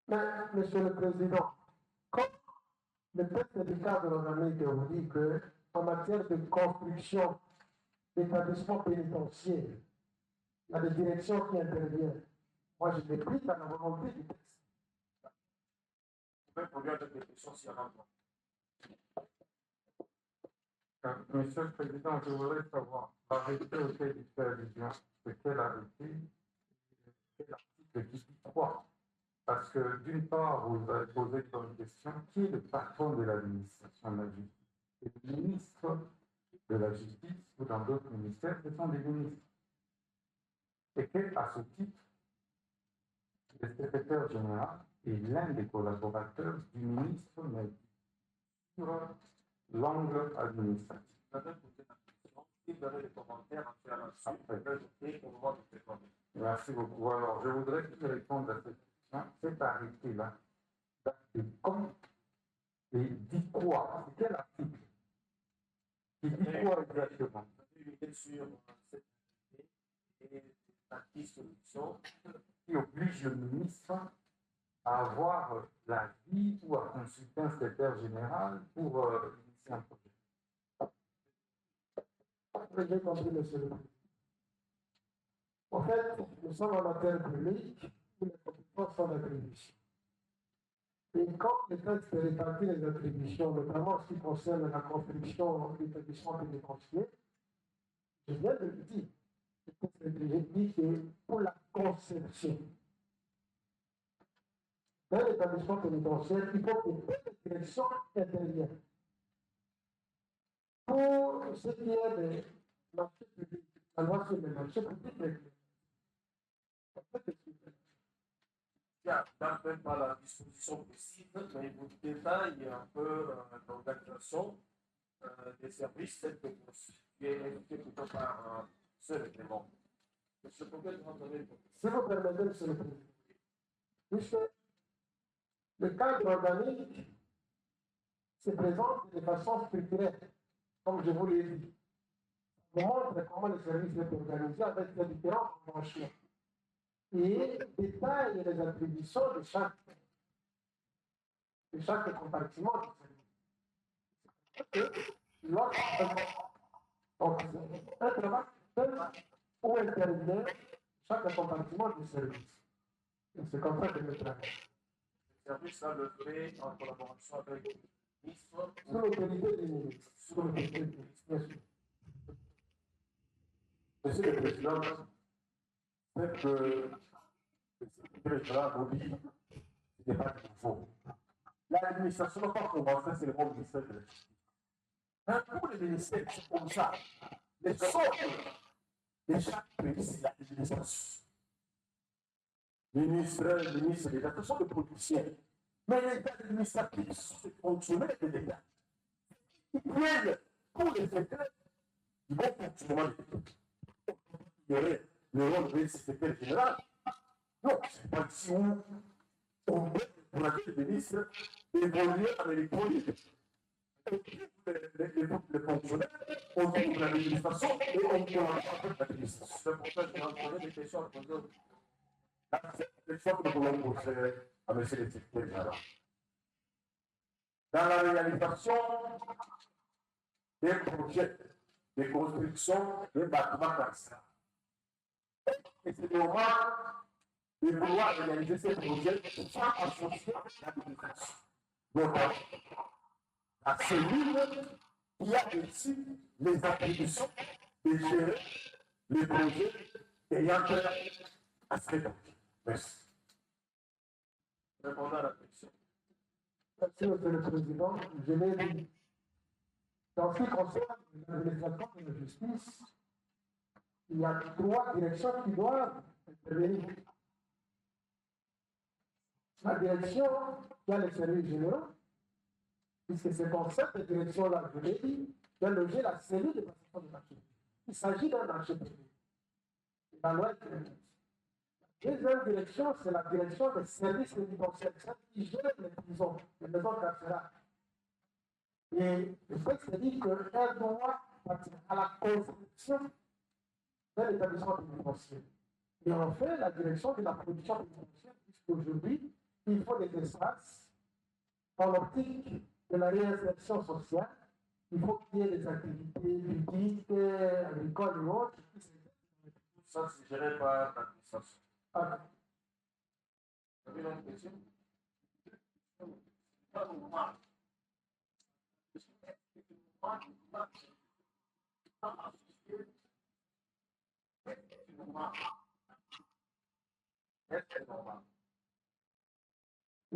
Mais, Monsieur le Président, comme le texte du cadre organique vous dit qu'en matière de construction d'établissements pénitentiaires, il y a des directions qui interviennent. Moi, je m'explique à la volonté du texte. pouvez produire avec des questions s'il y en a pas. Monsieur le Président, je voudrais savoir l'arrêté auquel il fait allusion, c'est quel arrêté, quel article qui dit quoi? Parce que d'une part, vous avez posé comme question qui est le patron de l'administration de la justice? C'est le ministre de la Justice ou dans d'autres ministères, ce sont des ministres. Et qu'à ce titre, le secrétaire général est l'un des collaborateurs du ministre, mais sur l'angle administratif. Vous avez posé la question. Si vous avez des commentaires à faire là-dessus, on va vous répondre. Merci beaucoup. Alors, je voudrais que tu répondes à cette question. Cet arrêté-là, c'est quand et dit quoi? C'est quel article? Qui dit quoi exactement? Sur cette et la dissolution Qui oblige le ministre à avoir l'avis ou à consulter un secrétaire général pour initier un projet. J'ai compris, monsieur le président. En fait, nous sommes en matière publique où les compétences sont d'attribution. Et quand les textes répartit les attributions, notamment en ce qui concerne la construction d'établissements pénitentiaires, je viens de le dire, j'ai dit que pour la conception d'un établissement pénitentiaire, il faut que toutes les directions interviennent. Pour ce qui est des marchés publics, la loi sur les marchés publics, il y a même pas la disposition précise, mais il vous détaille un peu l'organisation des services tels que qui est indiqué plutôt par un seul élément. Monsieur Pouquet, vous entendez? si vous permettez, monsieur le président, puisque le cadre organique se présente de façon structurelle, comme je vous l'ai dit. On montre comment le service est organisé avec les différents branchements et détaille les attributions de chaque compartiment du service. Donc, un travail où intervient chaque compartiment du service. Et c'est comme ça que je travaille. Le service a le fait en collaboration avec le ministre. Sous l'autorité du ministre. Sous l'autorité du ministre, bien sûr. Monsieur le Président, c'est que le secrétaire général vous dit ce n'est pas nouveau. L'administration n'a pas commencé, c'est le bon ministère de la Justice. Mais pour les ministères, c'est comme ça. Les sortes de chaque pays, c'est l'administration. Ministre, l'État, ce sont des politiciens. Mais l'État administratif, c'est les fonctionnaires de l'État. Ils prennent pour les secrets du bon fonctionnement de l'État. Il y aurait le rôle du secrétaire général. Non, c'est pas ici où on met pour laquelle le ministre évolue avec les politiques. Les fonctionnaires, on trouve l'administration et on collabore avec l'administration. C'est pour ça que j'ai entendu des questions à poser. C'est ça que nous voulons poser à M. le secrétaire général. Dans la réalisation des projets de construction des bâtiments carcérales, et c'est normal de vouloir réaliser ces projets sans associer l'administration. Notamment la cellule qui a reçu les attributions de gérer les projets ayant trait à ces projets. Merci. Répondez à la question. Merci, monsieur le président. Je l'ai dit. En ce qui concerne l'administration de la justice, il y a 3 directions qui doivent intervenir. La direction qui a les services généraux, puisque c'est dans cette direction-là, je l'ai dit, qui a logé la cellule de passation de marché. Il s'agit d'un marché privé. La loi est prévue. La deuxième direction, c'est la direction des services pénitentiaires, celle qui gère les prisons, les maisons carcérales. Et le texte dit qu'elle doit partir à la construction d'un établissement pénitentiaire. Et on fait la direction de la production pénitentiaire, puisqu'aujourd'hui, il faut des espaces en l'optique de la réinsertion sociale. Il faut qu'il y ait des activités ludiques, agricoles et autres. Tout ça, c'est géré par l'administration. Ah, Vous avez une autre question? Je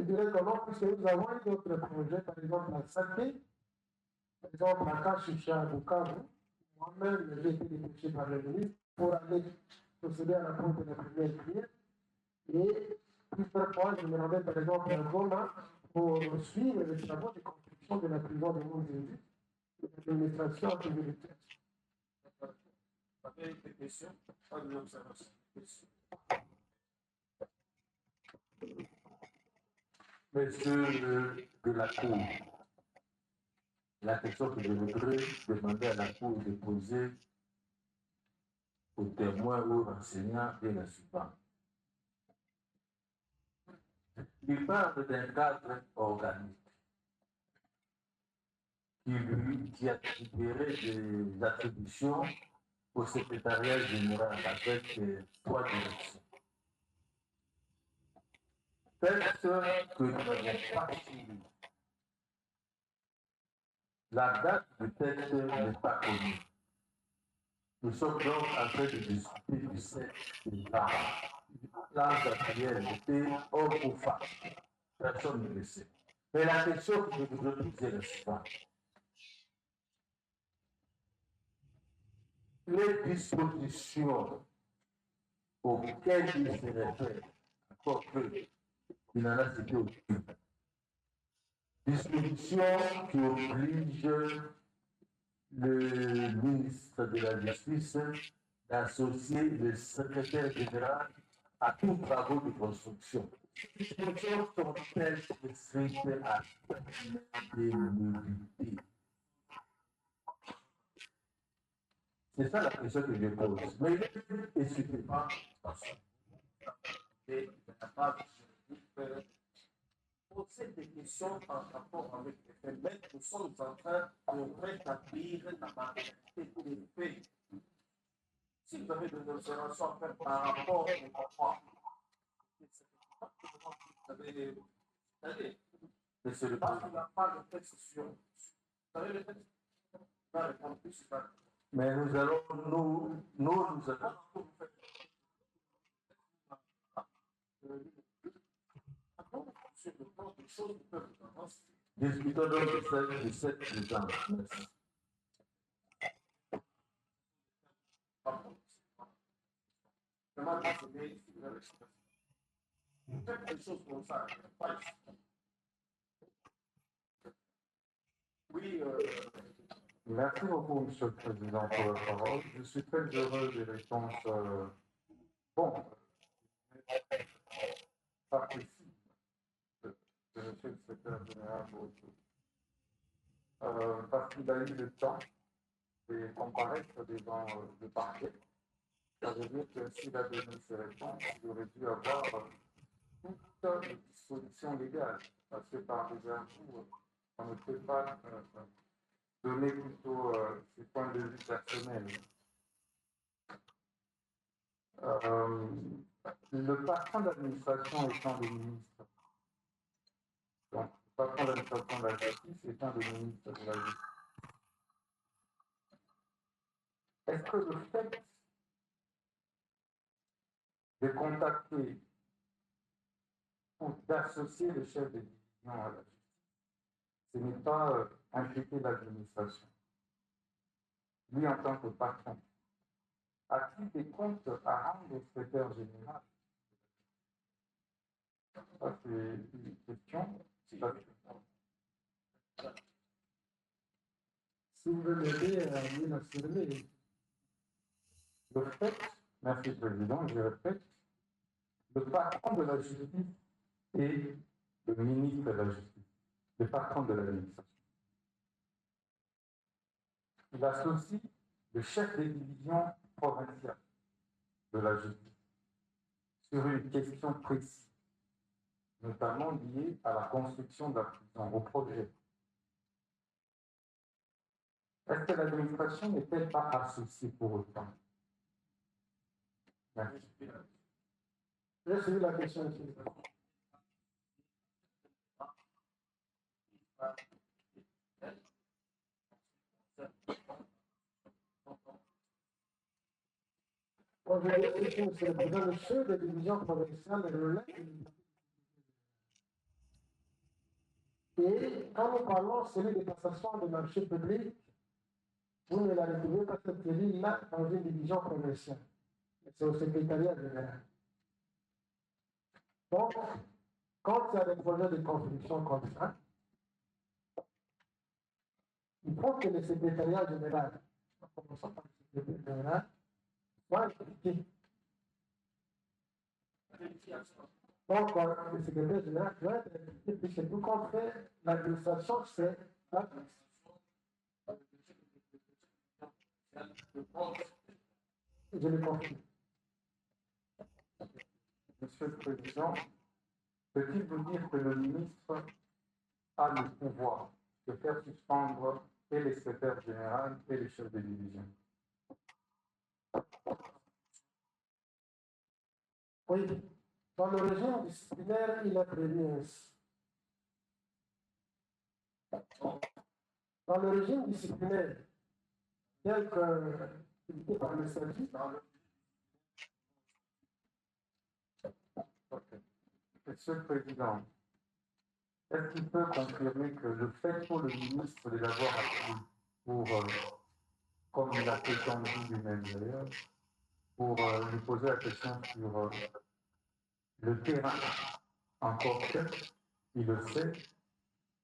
dirais que non, puisque nous avons eu d'autres projets, par exemple la Saké, par exemple la Kachicha à Bukavu. Moi-même, j'ai été dépêché par le ministre pour aller procéder à la pose de la première pierre. Et plusieurs fois, je me rendais par exemple à Goma pour suivre les travaux de construction de la prison de Moussini et de l'administration militaire. Vous avez des questions? Pas de l'observation. Monsieur de la Cour, la question que je voudrais demander à la Cour de poser aux témoins ou aux enseignants est la suivante. Il parle d'un cadre organique qui a libéré des attributions au secrétariat général avec 3 directions. Texte que nous n'avons pas suivi. La date du texte n'est pas connue. Nous sommes donc en train de discuter du sexe des femmes. L'âge actuel était homme ou femme. Personne ne le sait. Mais la question que je voudrais poser est la suivante. Les dispositions auxquelles il se réfère, encore peu, il n'en a cité aucune. Dispositions qui obligent le ministre de la Justice d'associer le secrétaire général à tous travaux de construction. Les dispositions sont-elles prescrites à des mobilités? C'est ça la question que je pose. Mais il ne suffit pas. Et la base poser des questions en rapport avec les faits. Mais nous sommes en train de rétablir la matérialité des faits. Si vous avez des observations à faire par rapport au droit, vous avez. Allez, Monsieur le parce Président. qu'il n'y a pas de texte sur. Vous savez le texte? Vous allez répondre plus, c'est pas. Mais nous allons, nous allons. Sur le plan des choses qui peuvent avancer. Discutons donc de cette présence. Merci. Vraiment, désolé, si vous avez faites des choses comme ça, pas ici. Oui, Merci beaucoup, Monsieur le Président, pour la parole. Je suis très heureux des réponses, participe de Monsieur le Secrétaire Général parce qu'il a eu le temps de comparaître devant le parquet. Ça veut dire que s'il a donné ses réponses, il aurait dû avoir toutes les dispositions légales, parce que par déjà on ne peut pas donner plutôt ses points de vue personnels. Le patron d'administration étant le ministre, donc le patron d'administration de la justice étant le ministre de la justice, est-ce que le fait de contacter ou d'associer le chef de division à la justice, ce n'est pas impliquer l'administration? Lui, en tant que patron, a-t-il des comptes à rendre au secrétaire général? Ça, c'est une question. Si vous voulez m'aider à mieux l'affirmer, Le fait, merci Président, je répète, le patron de la justice est le ministre de la justice, le patron de l'administration. Il associe le chef des divisions provinciales de la justice sur une question précise, notamment liée à la construction de la prison, au projet. Est-ce que l'administration n'est-elle pas associée pour autant? Merci. j'ai suivi la question. Moi, je vais dire que c'est le président de chef de division provinciale de relais. Et quand nous parlons celui de passation de marché public, vous ne la retrouvez pas cette cellule-là dans une division provinciale. C'est au secrétariat général. Donc, quand il y a des projets de construction comme ça, il faut que le secrétariat général, en commençant par le secrétaire général, soit impliqué. Donc, le secrétaire général doit être impliqué, puisque tout compte fait, l'administration, c'est je le confie. Monsieur le Président, peut-il vous dire que le ministre a le pouvoir de faire suspendre et les secrétaires généraux et les chefs de division? Oui, dans le régime disciplinaire, il est prévu ainsi. Dans le régime disciplinaire, tel qu'il était par le service, Monsieur le Président, est-ce qu'il peut confirmer que le fait pour le ministre de l'avoir appelé pour, comme il a prétendu lui-même d'ailleurs, pour lui poser la question sur le terrain, encore que, il le sait,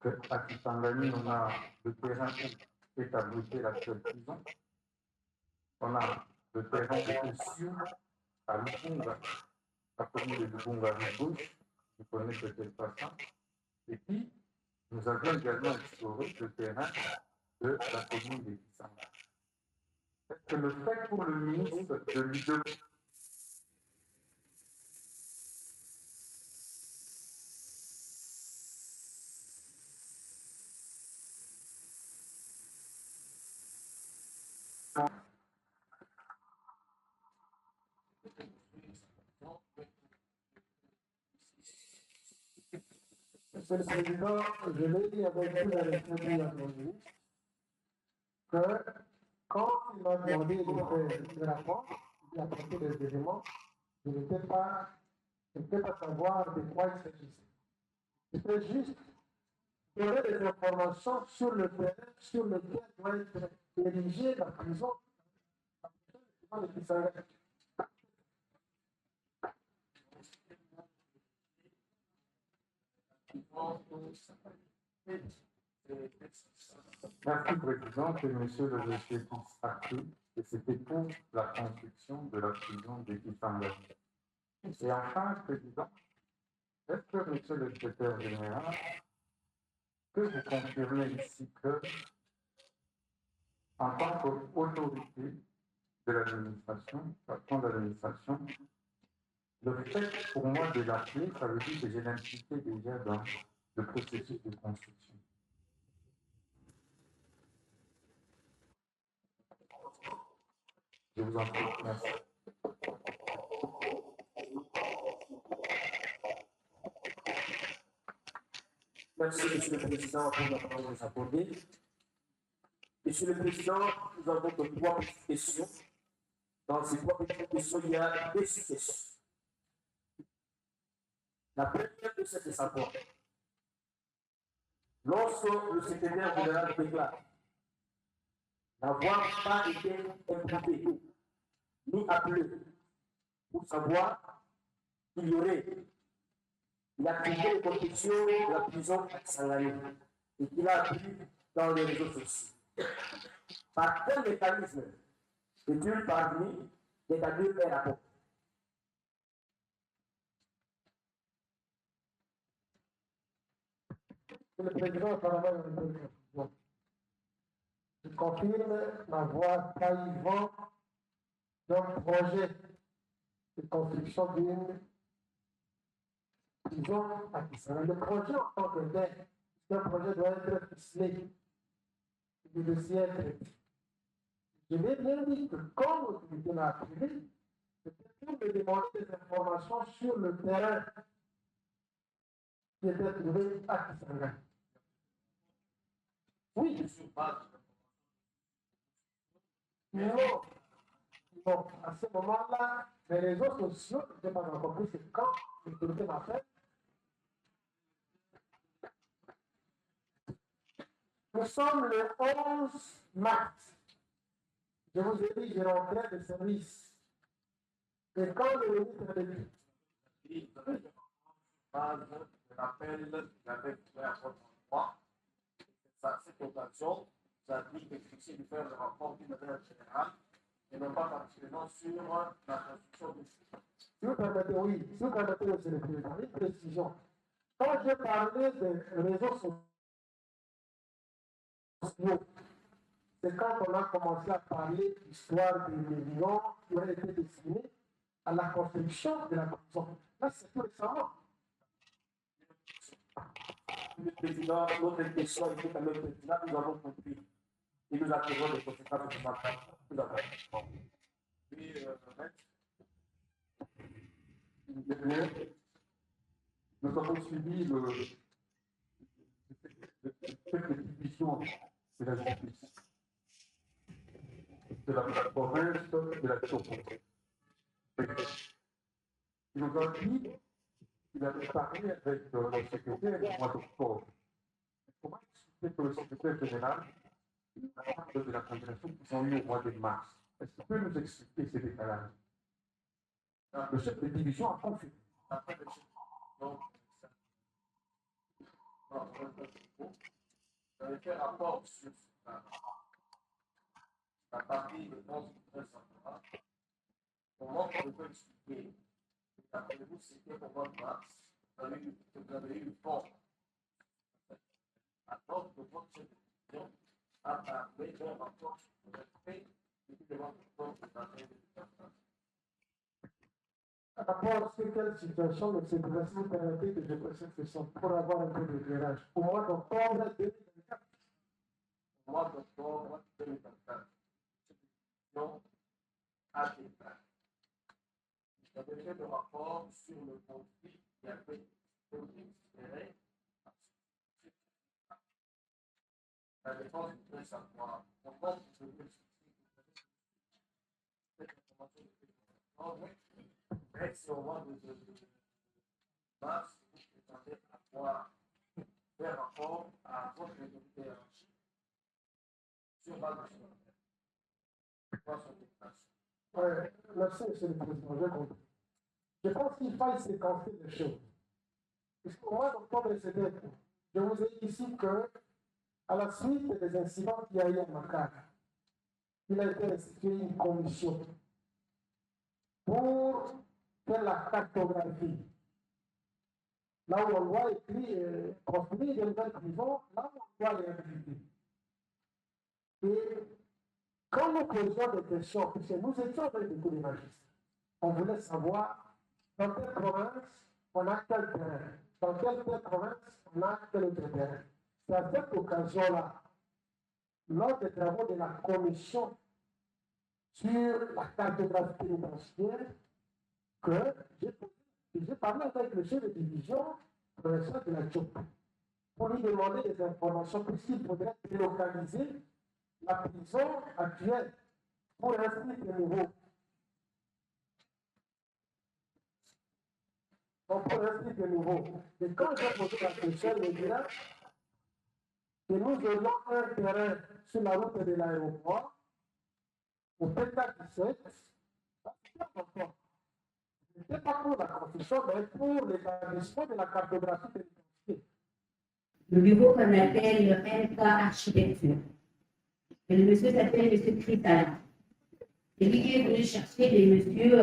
qu'à Kisangani, on a le terrain où est abrité l'actuelle prison, on a le terrain de Sioux à Lukunga, à commune de Lukunga à gauche, vous connaissez peut-être pas ça, et puis nous avions également exploré le terrain de la commune de Kisanga. Est-ce que le fait pour le ministre de lui demander Monsieur le Président, je l'ai dit avec tout le respect à mon ministre, que quand il m'a demandé de faire le rapport, il a apporté des éléments, je ne peux pas savoir de quoi il s'agissait. C'était juste donner des informations sur le terrain sur lequel doit être érigée la prison de Kisangani. Merci, Président, que Monsieur le dossier puisse acter, et c'était pour la construction de la prison de Kisangani. Et enfin, Président, est-ce que Monsieur le secrétaire général, que vous confirmez ici que, en tant qu'autorité de l'administration, patron de l'administration, le fait pour moi de l'appeler, ça veut dire que j'ai l'impliqué déjà dans le processus de construction. Je vous en prie, merci. Merci, Monsieur le Président, pour la parole que vous accordez. Monsieur le Président, nous avons donc 3 petites questions. Dans ces 3 petites questions, il y a 2 sous-questions. La première de cette savoir, lorsque le secrétaire général déclare n'avoir pas été impliqué ni appelé pour savoir qu'il y aurait une activité de construction de la prison à Kisangani et qu'il a appris dans les réseaux sociaux. Par quel mécanisme est-il parvenu d'établir un rapport? Le président apparemment une bonne confusion. Je confirme n'avoir pas eu vent d'un projet de construction d'une prison à Kisangani. Le projet en tant que tel, un projet doit être ficelé, il doit être. Je l'ai bien dit que comme l'autorité l'a appelé, c'était pour me demander des informations sur le terrain qui était trouvé à Kisangani. Oui. sur base Non. Donc, à ce moment-là, les réseaux sociaux n'étaient pas encore pris. C'est quand l'autorité m'a fait. Nous sommes le 11 mars. Je vous ai dit, j'ai rentré de service. Et quand le ministre de base de l'appel qu'il avait fait à votre endroit, cette occasion, ça dit de fixer de faire le rapport d'une manière générale et non pas particulièrement sur la construction du site. Si vous permettez, oui, si vous permettez, monsieur le président, une précision. Quand j'ai parlé des réseaux sociaux, c'est quand on a commencé à parler de l'histoire des millions qui auraient été destinés à la construction de la prison. Là, c'est tout récemment. Le président, notre question était à notre président, nous avons compris. Et nous attendons les conséquences de ma part. Nous avons. Puis, nous avons suivi cette division de la justice, de la province, de la Chopin. Il nous a dit qu'il avait parlé avec le secrétaire au mois d'octobre. Comment expliquer que le secrétaire général parle de la congrégation qu'ils ont eu au mois de mars? Est-ce qu'il peut nous expliquer ces décalages? Le chef de division a confirmé. après le chef, donc, vous avez fait rapport sur la partie de 11 savoir comment on peut expliquer. D'après vous, c'était pour mois de mars, vous avez eu une forme. Alors que votre chef de division a parlé d'un rapport sur le fait et puis de votre forme de la règle de la France. Par rapport à quelle situation, M. le président, vous permettez que je pose cette question pour avoir un peu d'éclairage. Au mois d'octobre 2024. Au mois d'octobre 2024, cette décision a été faite. Vous avez fait le rapport sur le conflit qui avait été expiré. La défense voudrait savoir comment vous pouvez expliquer cette information de mais c'est au mois de mars que vous prétendez avoir fait rapport à votre autorité hiérarchique sur base de ce qu'on appelle. Merci, M. le Président, j'ai compris. Je pense qu'il faille séquencer les choses. Puisqu'au mois d'octobre, c'était, je vous ai dit ici que, à la suite des incidents qu'il y a eu à Makar, il a été institué une commission pour faire la cartographie. Là où on doit écrire, construire des nouvelles prisons, là où on doit les réhabiliter. Et quand nous posions des questions, puisque nous étions avec des coups de magistrats, on voulait savoir dans quelle province on a quel terrain, dans quelle province on a quel autre terrain. C'est à cette occasion-là, lors des travaux de la commission sur la cartographie pénitentiaire, que j'ai parlé avec le chef de division, professeur de la Chop, pour lui demander des informations puisqu'il faudrait délocaliser la prison actuelle pour inscrire de nouveau. Donc, pour inscrire de nouveau. Et quand j'ai posé la question, il me dira que nous aurions un terrain sur la route de l'aéroport, au PK17, c'est important. Ce n'était pas pour la construction, mais pour l'établissement de la cartographie pénitentiaire. Le bureau qu'on appelle MK Architecture. Et le monsieur s'appelle M. Critala. C'est lui qui est venu chercher les messieurs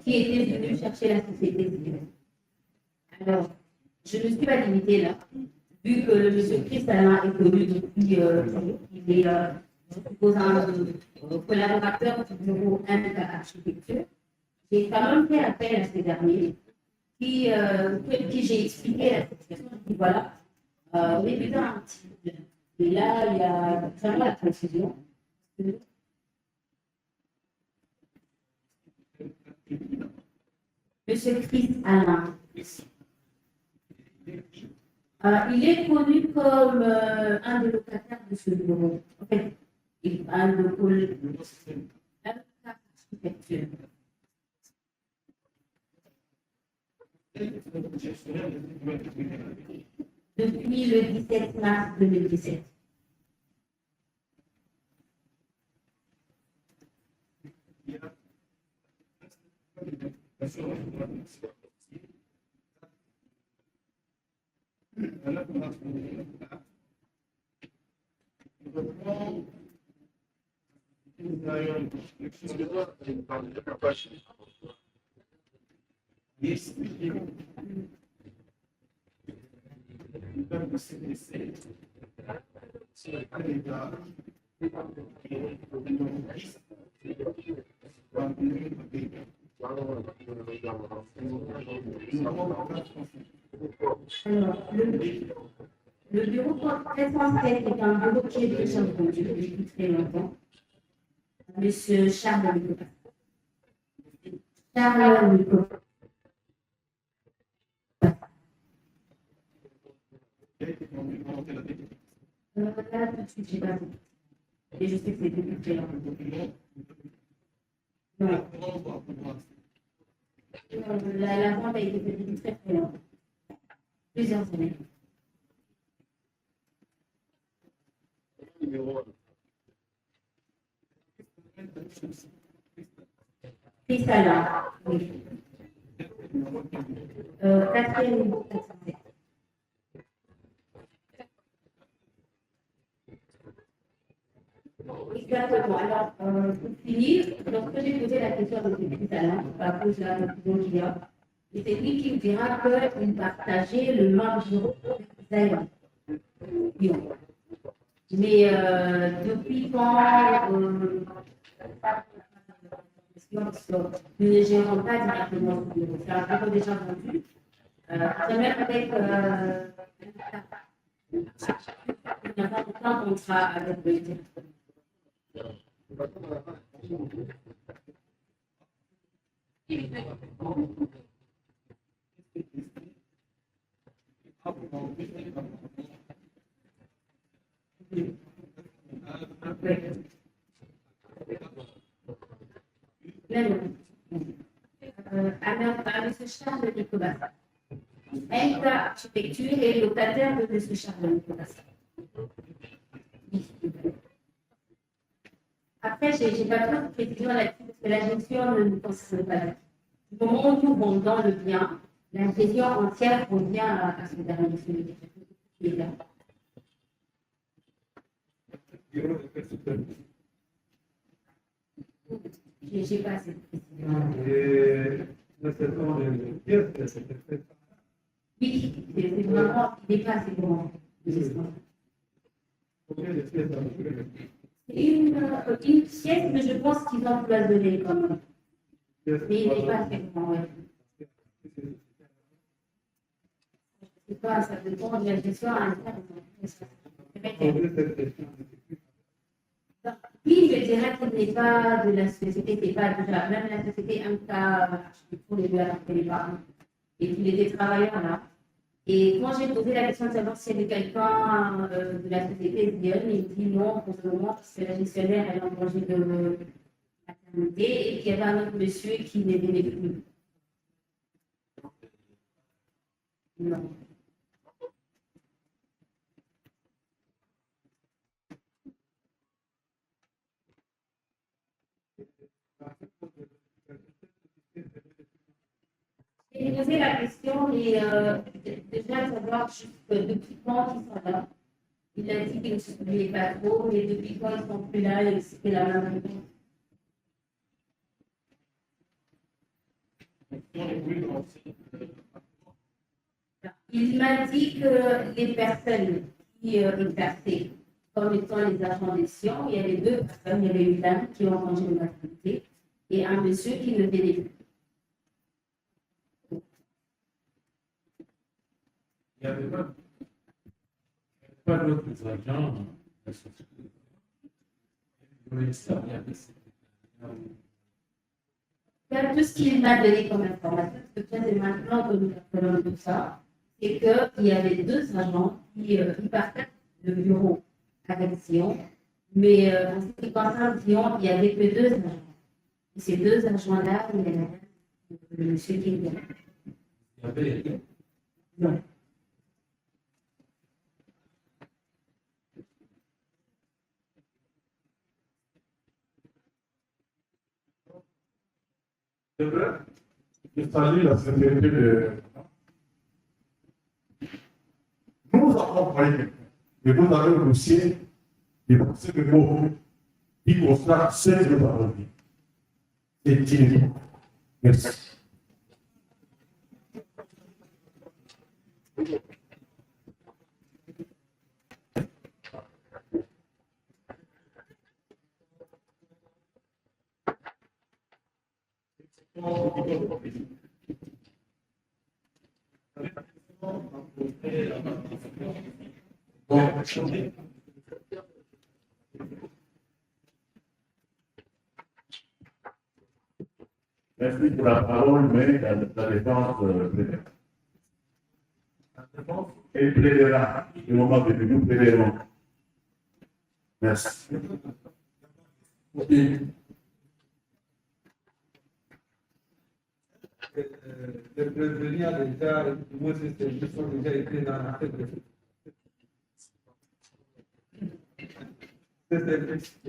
qui étaient venus chercher la société civile. Alors, je ne suis pas limitée là, vu que le monsieur Critala est connu depuis, il est, je suppose, un collaborateur du bureau MK Architecture. J'ai quand même fait appel à ces derniers qui j'ai expliqué la situation. Je dis voilà, on est plutôt un petit peu. Et là, il y a vraiment la précision. Monsieur Chris Alain. Il est connu comme un des locataires de ce bureau. En fait, un local architecture. Depuis le 17 mars 2017. Alors, le bureau 307 est un bureau qui est déjà vendu depuis très longtemps. Monsieur Charles Nicolas. Charles Nicolas. Là, tout de suite, j'ai pas vu. Et je sais que c'est depuis très longtemps. Non. La vente a été faite depuis très très longtemps. Plusieurs années. Cristallin, oui. 4e niveau 407. Exactement. Alors, pour finir, lorsque j'ai posé la question à M. Cristallin, à cause de la confusion qu'il y a, et c'est lui qui me dira qu'il partageait le même bureau d'Aïe. Mais depuis quand nous ne gérons pas directement ce bureau. C'est un bureau déjà vendu. C'est même avec il n'y a pas de temps qu'on sera avec le directeur. Alors, M. Charles Nicolas. MK Architecture est locataire de M. Charles Nicolas. Après, je n'ai pas trop de précision là-dessus parce que la gestion ne nous concerne pas. Du moment où nous vendons le bien, la gestion entière revient à ce dernier celui qui est là. Je n'ai pas assez de précision. Et la saison de pièces, c'était fait. Oui, c'est vraiment, il n'est pas assez grand. Combien de pièces à peu près? Une pièce, mais je pense qu'ils ont cloisonné quand même. Mais il n'est pas assez grand, ouais. C'est pas, ça dépend de la gestion interne. Oui, je dirais qu'il n'est pas de la société, c'est pas déjà, même la société MK, pour les deux à les parents, et qu'il était travailleur là. Et quand j'ai posé la question de savoir s'il y avait quelqu'un de la société Dion, il me dit non pour le moment, parce que la gestionnaire est en congé de maternité et qu'il y avait un autre monsieur qui ne venait plus. Non. J'ai posé la question et déjà savoir juste depuis quand ils sont là. Il a dit qu'il ne se souvenait pas trop, mais depuis quand ils ne sont plus là, et c'était la même réponse. Il m'a dit que les personnes qui exerçaient comme étant les agents des Sion, il y avait deux personnes, il y avait une dame qui ont congé de maternité et un monsieur qui ne venait plus. Il n'y avait pas d'autres agents. Tout ce qu'il m'a donné comme information, parce que c'est maintenant que nous apprenons tout ça, c'est qu'il y avait deux agents qui partagent le bureau avec Sion, mais en ce qui concerne Sion, il n'y avait que deux agents. Et ces deux agents-là, il y a le monsieur qui vient. Non. C'est vrai, je salue la sincérité de. Nous avons envoyé quelqu'un, mais vous avez le dossier des procès de mots qui constate 16 de la vie. C'est inutile. Merci. Merci pour la parole, mais la défense plaidera. Elle plaidera. Du moment que nous plaiderons. Merci. Le prévenu a déjà, moi, ces services ont déjà été dans la tête de ces services.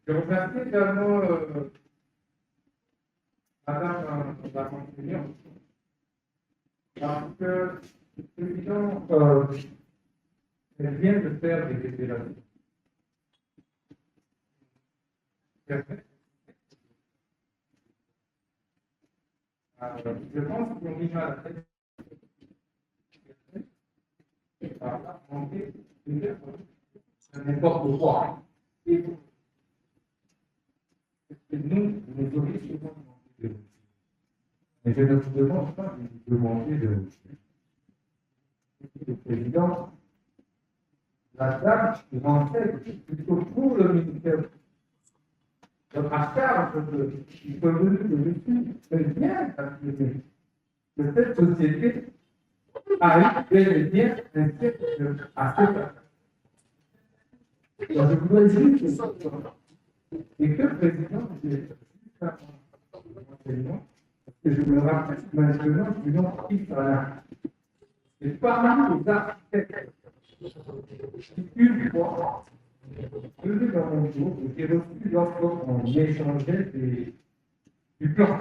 Je remercie également Madame la conseillère, parce que le président elle vient de faire des révélations. Je pense qu'on y a la tête. N'importe quoi. Et nous, nous aurions souvent demandé de. Mais je ne vous demande pas de vous demander de. Le président, la dame qui renseigne plutôt pour le ministère. À charge du revenu de l'État, c'est bien calculé que cette société a eu bel et bien un siècle à cette heure. Je voudrais juste et que le président, que je me rappelle maintenant du nom qui sera. Et parmi les architectes qui une fois venus dans mon bureau, j'ai reçu lorsqu'on échangeait du plan.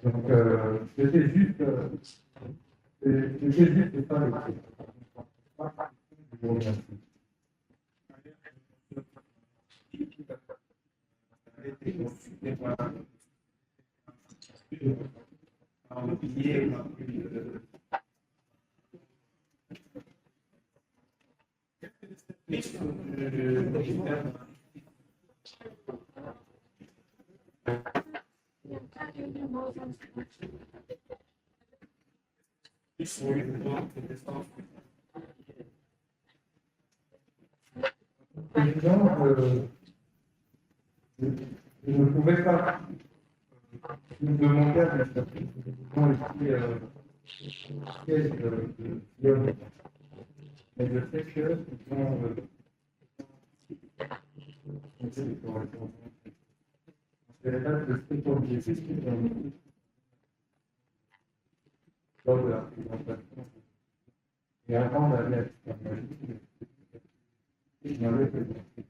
Donc, c'était juste ça le truc. Je vous remercie. Président, je ne pouvais pas nous demander à la comment ici de mais je sais que c'est la de ce qu'on dit lors de la présentation. Et avant d'aller à l'extérieur, je m'avais présenté.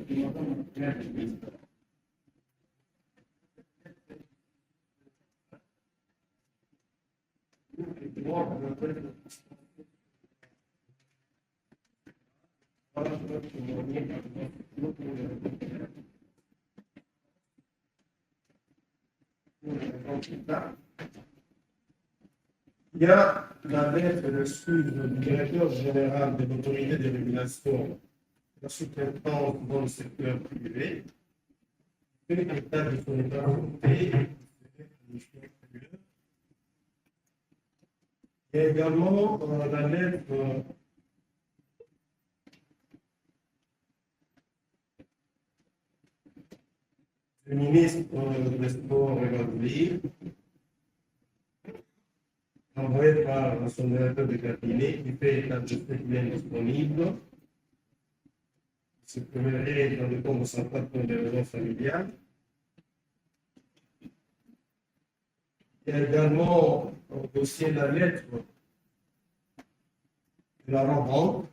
Il y a la lettre de suite du directeur général de l'autorité de régulation de la sous-traitance dans le secteur privé. Il fait état de son état santé. Il y a également la lettre du ministre des Sports et Loisirs, envoyé par son directeur de cabinet, qui fait état de ce qui est disponible. Ce premier dans le compte central pour les raisons familiales. Il y a également au dossier la lettre de la revente.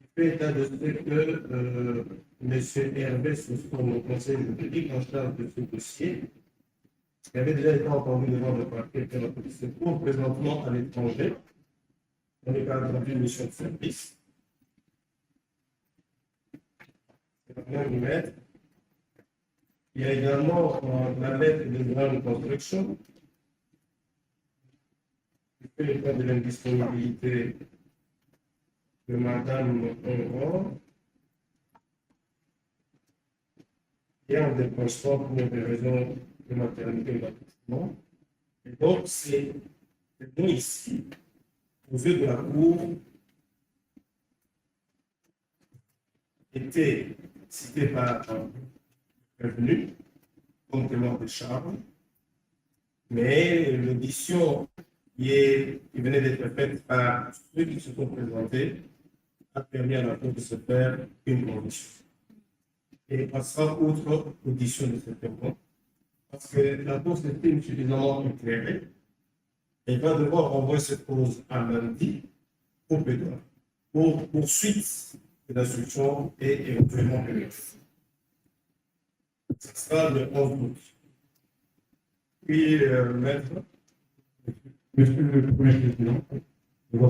Il fait état de ce que M. Hervé Sousson, le conseil juridique en charge de ce dossier, qui avait déjà été entendu devant le parquet de la police pour présentement à l'étranger, dans le cadre d'une mission de service. C'est la même lettre. Il y a également la lettre de Grande Construction, qui fait l'état de l'indisponibilité de Madame Aurore. Et on dépose pas pour des raisons de maternité et d'accouchement. Et donc, c'est nous ici, aux yeux de la Cour, était cité par un prévenu comme témoin de charge, mais l'audition qui venait d'être faite par ceux qui se sont présentés a permis à la Cour de se faire une condition. Et passera outre l'audition de ce témoin, parce que la cause était suffisamment éclairée, elle va devoir renvoyer cette cause à lundi au plaidoyer pour poursuite de l'instruction et éventuellement de l'ex. Ce sera le 11 août. Puis, maître. Monsieur le Premier Président, nous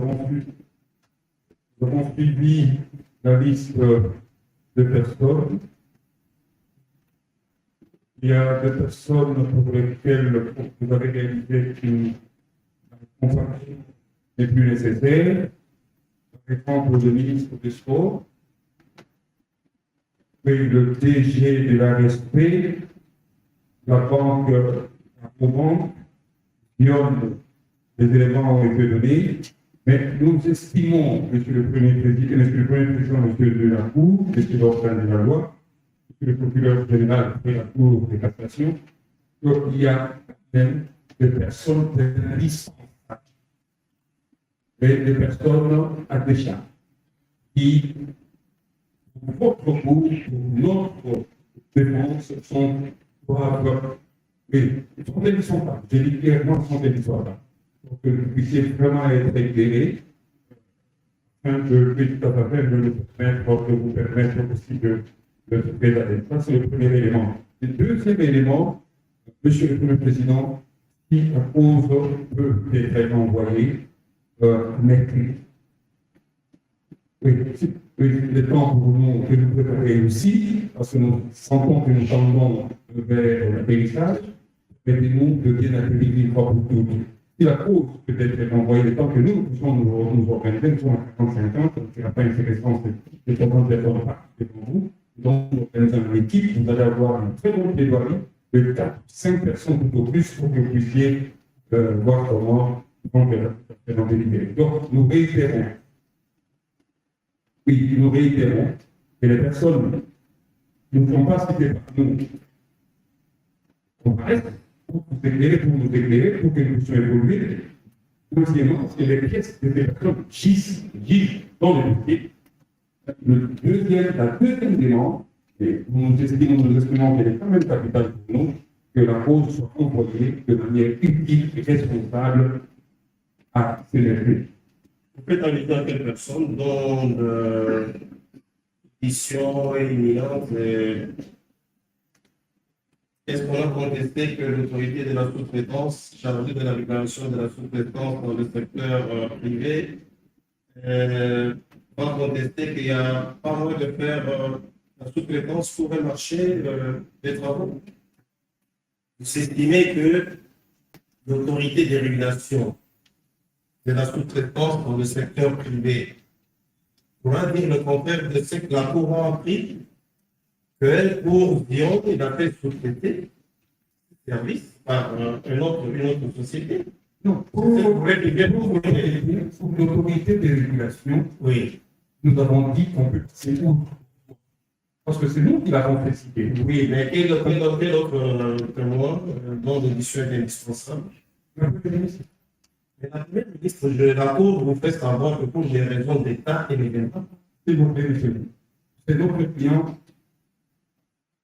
avons suivi la liste de personnes. Il y a des personnes pour lesquelles vous avez réalisé qu'une compensation n'est plus nécessaire. Par exemple, le ministre des Sports, le DG de l'ARSP, la banque Rabobank, Lyon, les éléments ont été donnés, mais nous estimons, Monsieur le Premier Président, Monsieur de la Cour, Monsieur l'organe de la loi, Monsieur le procureur général de la Cour de cassation, qu'il y a même des personnes indispensables, des personnes à décharge, qui, pour votre cours, pour notre défense, sont braves. Mais sont indispensables. Je dis clairement, sont indispensables. Pour que vous puissiez vraiment être éclairé, afin que tout à fait de vous permettre aussi de se préserver. Ça, c'est le premier élément. Le deuxième élément, Monsieur le Premier Président, si la cause peut être envoyée, maîtrise. Oui, le temps pour nous que nous préparer aussi, parce que nous sentons que nous tendons vers l'atterrissage, permettez-nous de bien atterrir une fois pour toutes. Si la cause peut être envoyée, le temps que nous puissions nous organiser, nous sommes à 40-50, ce n'est pas intéressant de comprendre les gens devant vous. Donc, nous organisons une équipe, vous allez avoir un très bon plaidoyer de 4-5 personnes tout au plus pour que vous puissiez voir comment prendre la délibéré. Donc, nous réitérons. Oui, nous réitérons que les personnes qui ne sont pas citées par nous comparaissent pour nous éclairer, pour que nous puissions évoluer. Deuxièmement, c'est les pièces de ces personnes gisent dans le dossier. La deuxième élément, et nous estimons qu'elle est quand même capitale pour nous, que la cause soit envoyée de manière utile et responsable à CNRP. Vous faites inviter à quelle personne dont l'édition est imminente. Est-ce qu'on a contesté que l'autorité de la sous-traitance chargée de la régulation de la sous-traitance dans le secteur privé va contester qu'il n'y a pas moyen de faire la sous-traitance pour un marché des travaux? Vous estimez que l'autorité de régulation de la sous-traitance dans le secteur privé pourra dire le contraire de ce que la Cour a appris, qu'elle, pour Dion, il a fait sous-traiter service par une autre société. Non, pour l'autorité de régulation, Oui. nous avons dit qu'on peut c'est où. Parce que c'est nous qui l'avons fait citer. Oui, mais quel autre témoin dont l'audition est indispensable? Mais la première ministre de la Cour vous fait savoir que pour des raisons d'État, elle ne vient pas. S'il vous plaît, monsieur. C'est notre client.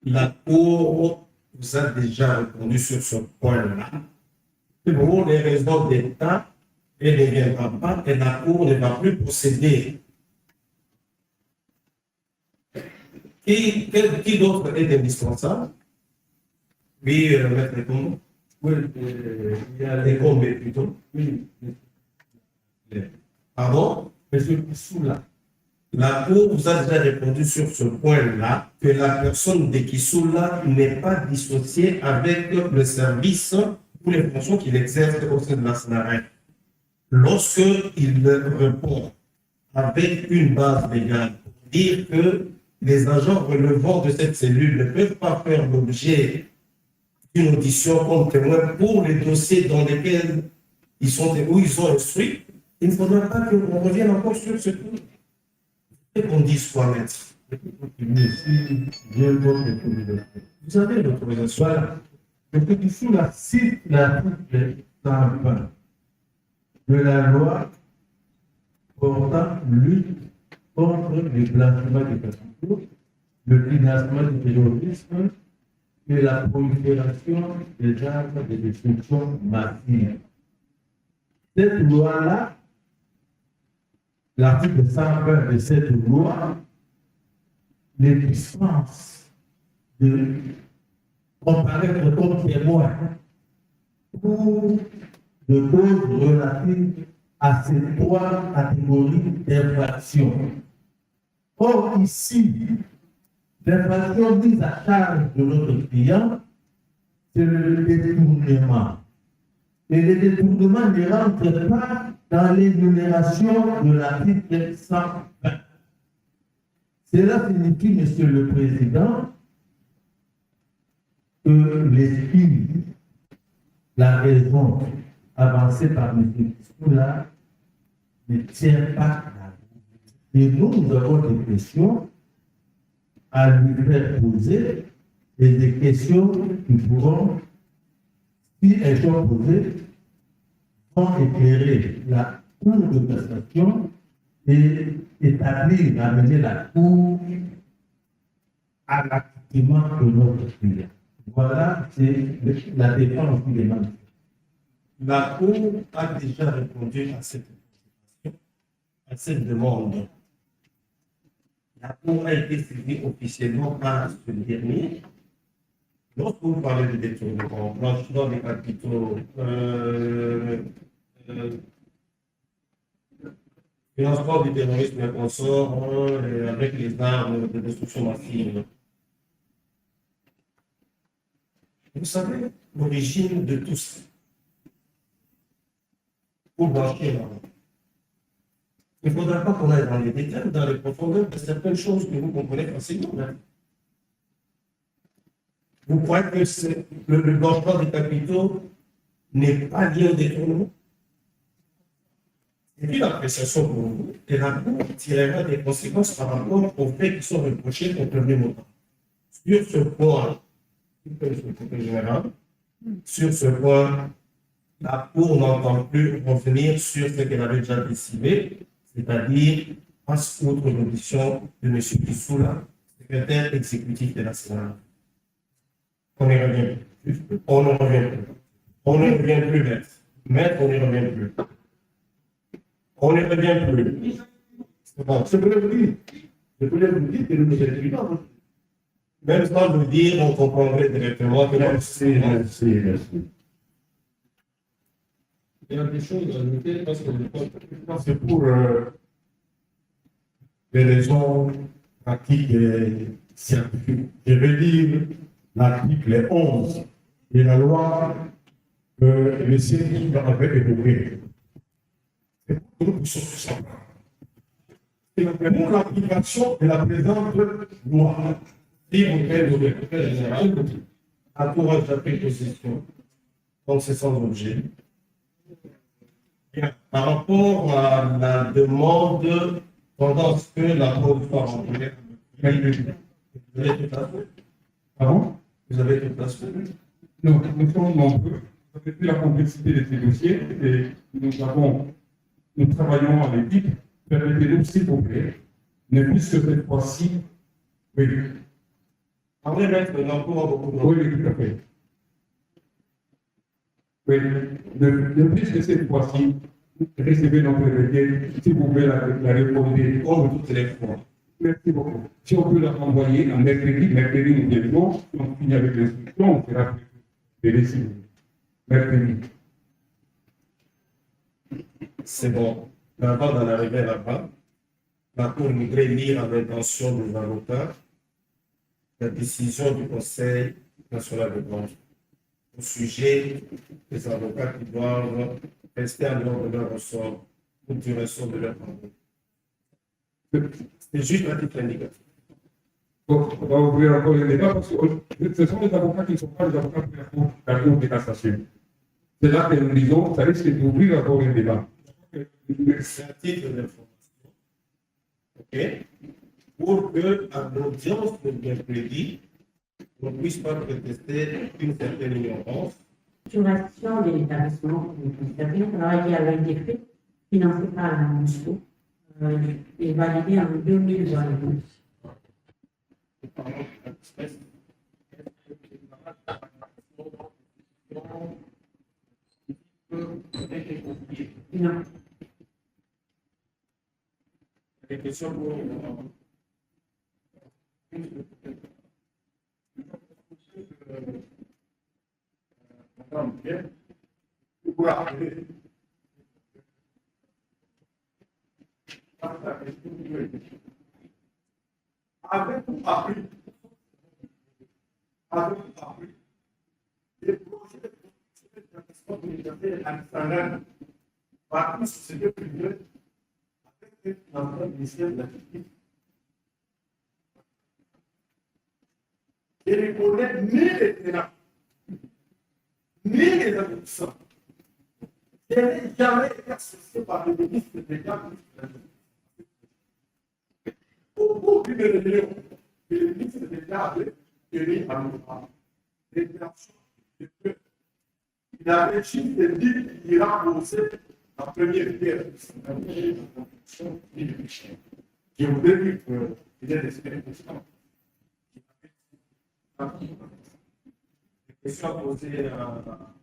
La Cour vous a déjà répondu sur ce point-là. Pour des raisons d'État, elle ne viendra pas et la Cour ne va plus procéder. Qui d'autre est indispensable? Oui, Maître Combe. Oui, il y a des Combe plutôt. Oui. Pardon? Monsieur Kissoula. La Cour vous a déjà répondu sur ce point-là, que la personne de Kissoula n'est pas dissociée avec le service ou les fonctions qu'il exerce au sein de la SNAREC. Lorsqu'il répond avec une base légale pour dire que les agents relevant de cette cellule ne peuvent pas faire l'objet d'une audition comme témoin pour les dossiers dans lesquels ils sont instruits, il ne faudra pas qu'on revienne encore sur ce point. Et qu'on dise quoi, maître? Vous avez l'autorisation. Voilà. Donc, ici, la cite l'article 120 de la loi portant lutte contre le blanchiment des capitaux, le financement du terrorisme et la prolifération des armes de destruction massive. Cette loi-là, l'article 120 de cette loi, les dispense de comparaître comme témoin pour de causes relatives à ces trois catégories d'infractions. Or, ici, l'infraction mise à charge de notre client, c'est le détournement. Et le détournement ne rentre pas dans l'énumération de l'article 120. Cela signifie, Monsieur le Président, que l'esprit, la raison avancée par M. Kissoula ne tient pas la route. Et nous avons des questions à lui faire poser et des questions qui pourront, si elles sont posées, vont éclairer la Cour de cassation et établir, amener la Cour à l'acquittement de notre client. Voilà, c'est la défense qui demande. La Cour a déjà répondu à cette demande. La Cour a été saisie officiellement par ce dernier. Lorsque vous parlez de détournement, blanchiment des capitaux, financement du terrorisme et consorts avec les armes de destruction massive. Vous savez l'origine de tout ça. Pour blanchir l'argent. Il ne faudra pas qu'on aille dans les détails, dans les profondeurs de certaines choses que vous comprenez facilement. Vous croyez que le blanchiment des capitaux n'est pas lié au détournement? C'est une appréciation pour vous, et la Cour tirera des conséquences par rapport aux faits qui sont reprochés contre le montant. Sur ce point, sur ce point, la Cour n'entend plus revenir sur ce qu'elle avait déjà décidé, c'est-à-dire passe outre l'audition de M. Kissoula, secrétaire exécutif de la Sénat. On n'y revient plus. On ne revient plus. On ne revient plus, maître. Maître, on n'y revient plus. On ne revient plus. C'est bon, je voulais vous dire. Je voulais vous dire que nous ne revient pas. Même sans vous dire, on comprendrait directement que Merci. il y a des choses à ajouter parce que C'est pour des raisons pratiques et scientifiques. Je vais lire l'article 11 de la loi que le Sénat avait évoquée. C'est pour que nous puissions tout savoir. Et pour l'application de la présente loi, si vous faites le décret général, entourage d'appel possession, donc c'est sans objet. Bien. Par rapport à la demande pendant ce que la cause soit remplie, vous avez tout à fait. Pardon? Vous avez tout à fait. Donc, nous sommes nombreux. Vous avez vu la complexité de ces dossiers et nous travaillons en équipe. Permettez-nous, s'il vous plaît, ne plus que cette fois-ci. Oui, André Maître, l'emploi beaucoup de oui, tout à fait. Oui, ne plus que cette fois-ci, recevez notre requête, s'il vous plaît, la répondre comme toutes les fois. Merci beaucoup. Si on peut la renvoyer en mercredi nous viendrons, si on finit avec l'instruction, on sera de laisser. Mercredi. C'est bon. Avant d'en arriver là-bas, la Cour voudrait lire à l'intention des avocats la décision du Conseil national de droit au sujet des avocats qui doivent rester en dehors de leur ressort pour duration de leur travail. C'est juste un titre indicatif. Donc, on va ouvrir encore le débat parce que ce sont des avocats qui ne sont pas des avocats de la Cour de cassation. C'est là que nous disons, ça risque d'ouvrir encore le débat. C'est un titre d'information. OK? Pour que, à l'audience de mercredi, on ne puisse pas contester une certaine ignorance. Structuration de l'établissement pénitentiaire, travail qui avait été fait, financé par la MONUSCO, et validé en 2022. Non. Des questions pour Madame Pierre, vous pouvez appeler. Avez-vous appris, les projets de transport militaire amsterdam parmi ces deux privés avec le ministère de la Justice et ne connaît ni les tenants, ni les aboutissants. Je n'ai jamais été associé par le ministre de l'État. Beaucoup de réunions que le ministre de l'État avait tenues en déclaration de que il avait juste dit qu'il ira poser la première pierre. Je voudrais dire qu'il y a des questions. des questions posées à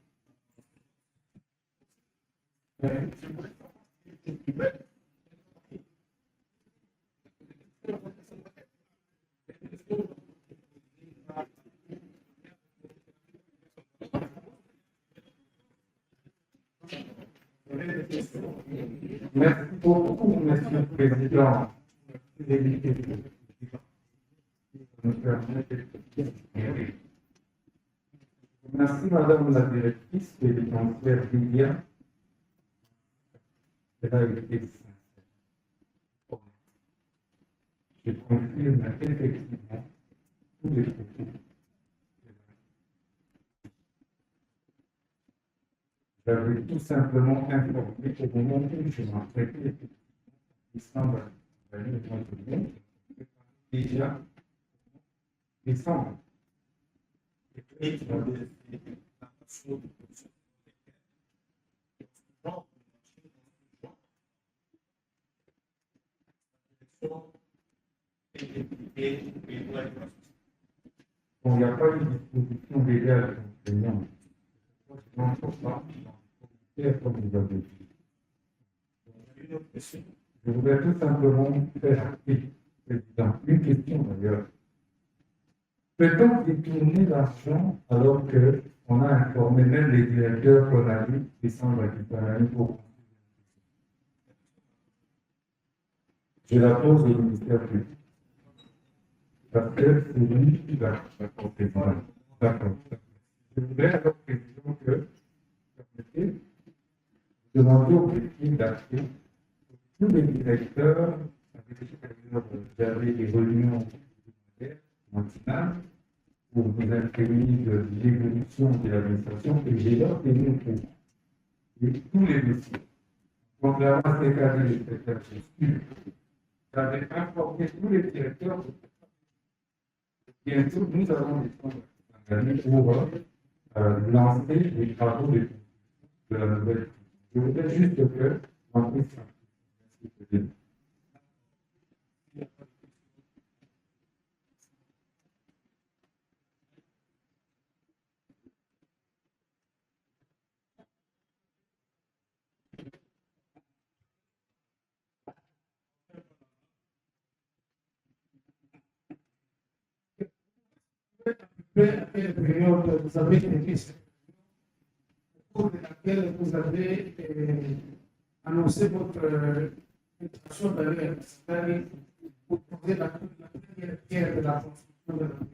Merci beaucoup, Monsieur le Président. Merci, Madame la Directrice pénitentiaire Viviane. Elle a été sincère. Je confirme effectivement tous les propos. J'avais tout simplement informé au moment où je m'apprêtais décembre déjà décembre. et qui ont des informations de production. Bon, il n'y a pas eu de disposition légale contraignante. Comme vous avez dit. autre question? Je voudrais tout simplement faire, oui, président, une question d'ailleurs. Peut-on détourner l'argent alors qu'on a informé même les directeurs qu'on a dit qui sont récupérés pour. Je la pose au ministère public. Parce que c'est lui qui va président. D'accord. Je voudrais alors, président, que permettez de demander au président d'acheter tous les directeurs avec lesquels j'avais des réunions matinales pour vous imprimer de l'évolution de l'administration et j'ai leur tenu au courant. Et tous les dossiers. Contrairement à ce qu'a dit le secrétaire général, j'avais informé tous les directeurs. Bientôt, nous allons des fonds engagés pour lancer les travaux de la nouvelle. Je voudrais juste que l'on puisse. À quelle période vous avez été au cours de laquelle vous avez annoncé votre intention d'aller à Paris pour poser la première pierre de la construction de la maison?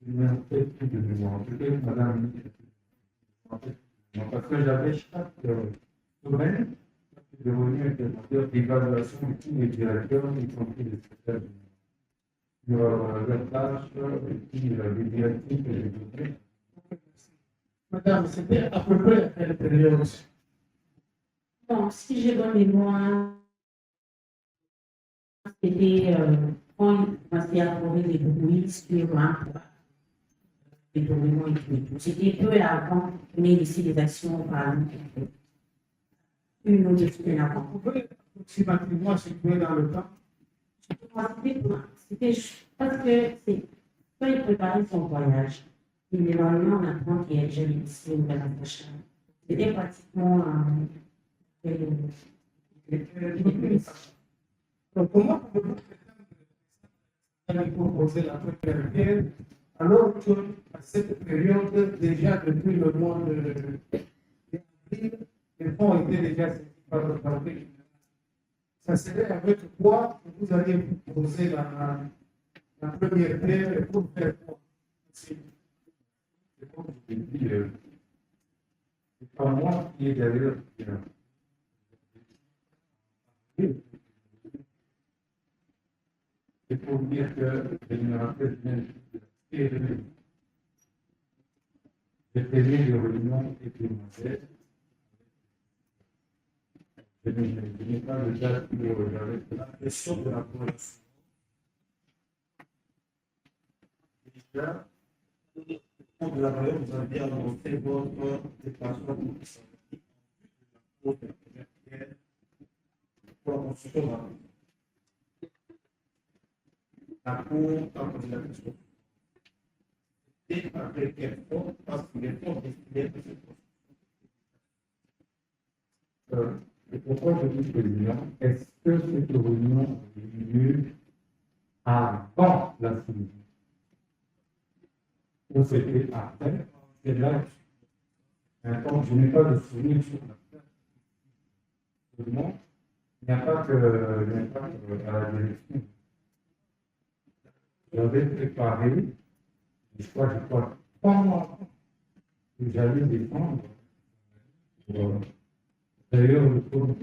Je n'ai en fait plus de mémoire. Peut-être, madame, parce que j'avais chaque semaine de revenir d'évaluation de tous les directeurs, y compris les secrétaires sur leur tâche et puis les directives que j'ai données. Madame, c'était à peu près à quelle période? Bon, si j'ai bonne mémoire, c'était quand il commençait à trouver des bruits sur les documents et tout. C'était peu avant qu'on ait laissé des actions par une autre expérience. Vous pouvez approximativement situer dans le temps? C'était parce que c'est quand il préparait son voyage, il est normalement on apprend qu'il est déjà ici l'année prochaine. C'était pratiquement donc, comment pouvez-vous proposer la première pierre alors qu'à cette période, déjà depuis le mois d'avril, les fonds étaient déjà saisis par le parquet? Ça serait avec quoi que vous allez vous poser la première pierre et pour faire quoi? C'est comme je l'ai dit, c'est pas moi qui est d'ailleurs. C'est pour dire que les générateurs viennent de j'ai fait des réunions hebdomadaires. Je n'ai pas le date pour regarder la question de la population. Déjà, au cours de la période, vous avez annoncé votre déplacement pour la construction de la maison. La Cour a posé la question. Et avec quel fonds, parce qu'il est fonds destinés à cette construction. Et pourquoi je dis président, est-ce que cette réunion a eu lieu avant la saisie? Ou c'était après? C'est là. Maintenant, je n'ai pas de souvenir sur la seulement, il n'y a pas que à la direction. J'avais préparé, je crois, 3 mois que j'allais défendre. D'ailleurs, le tour.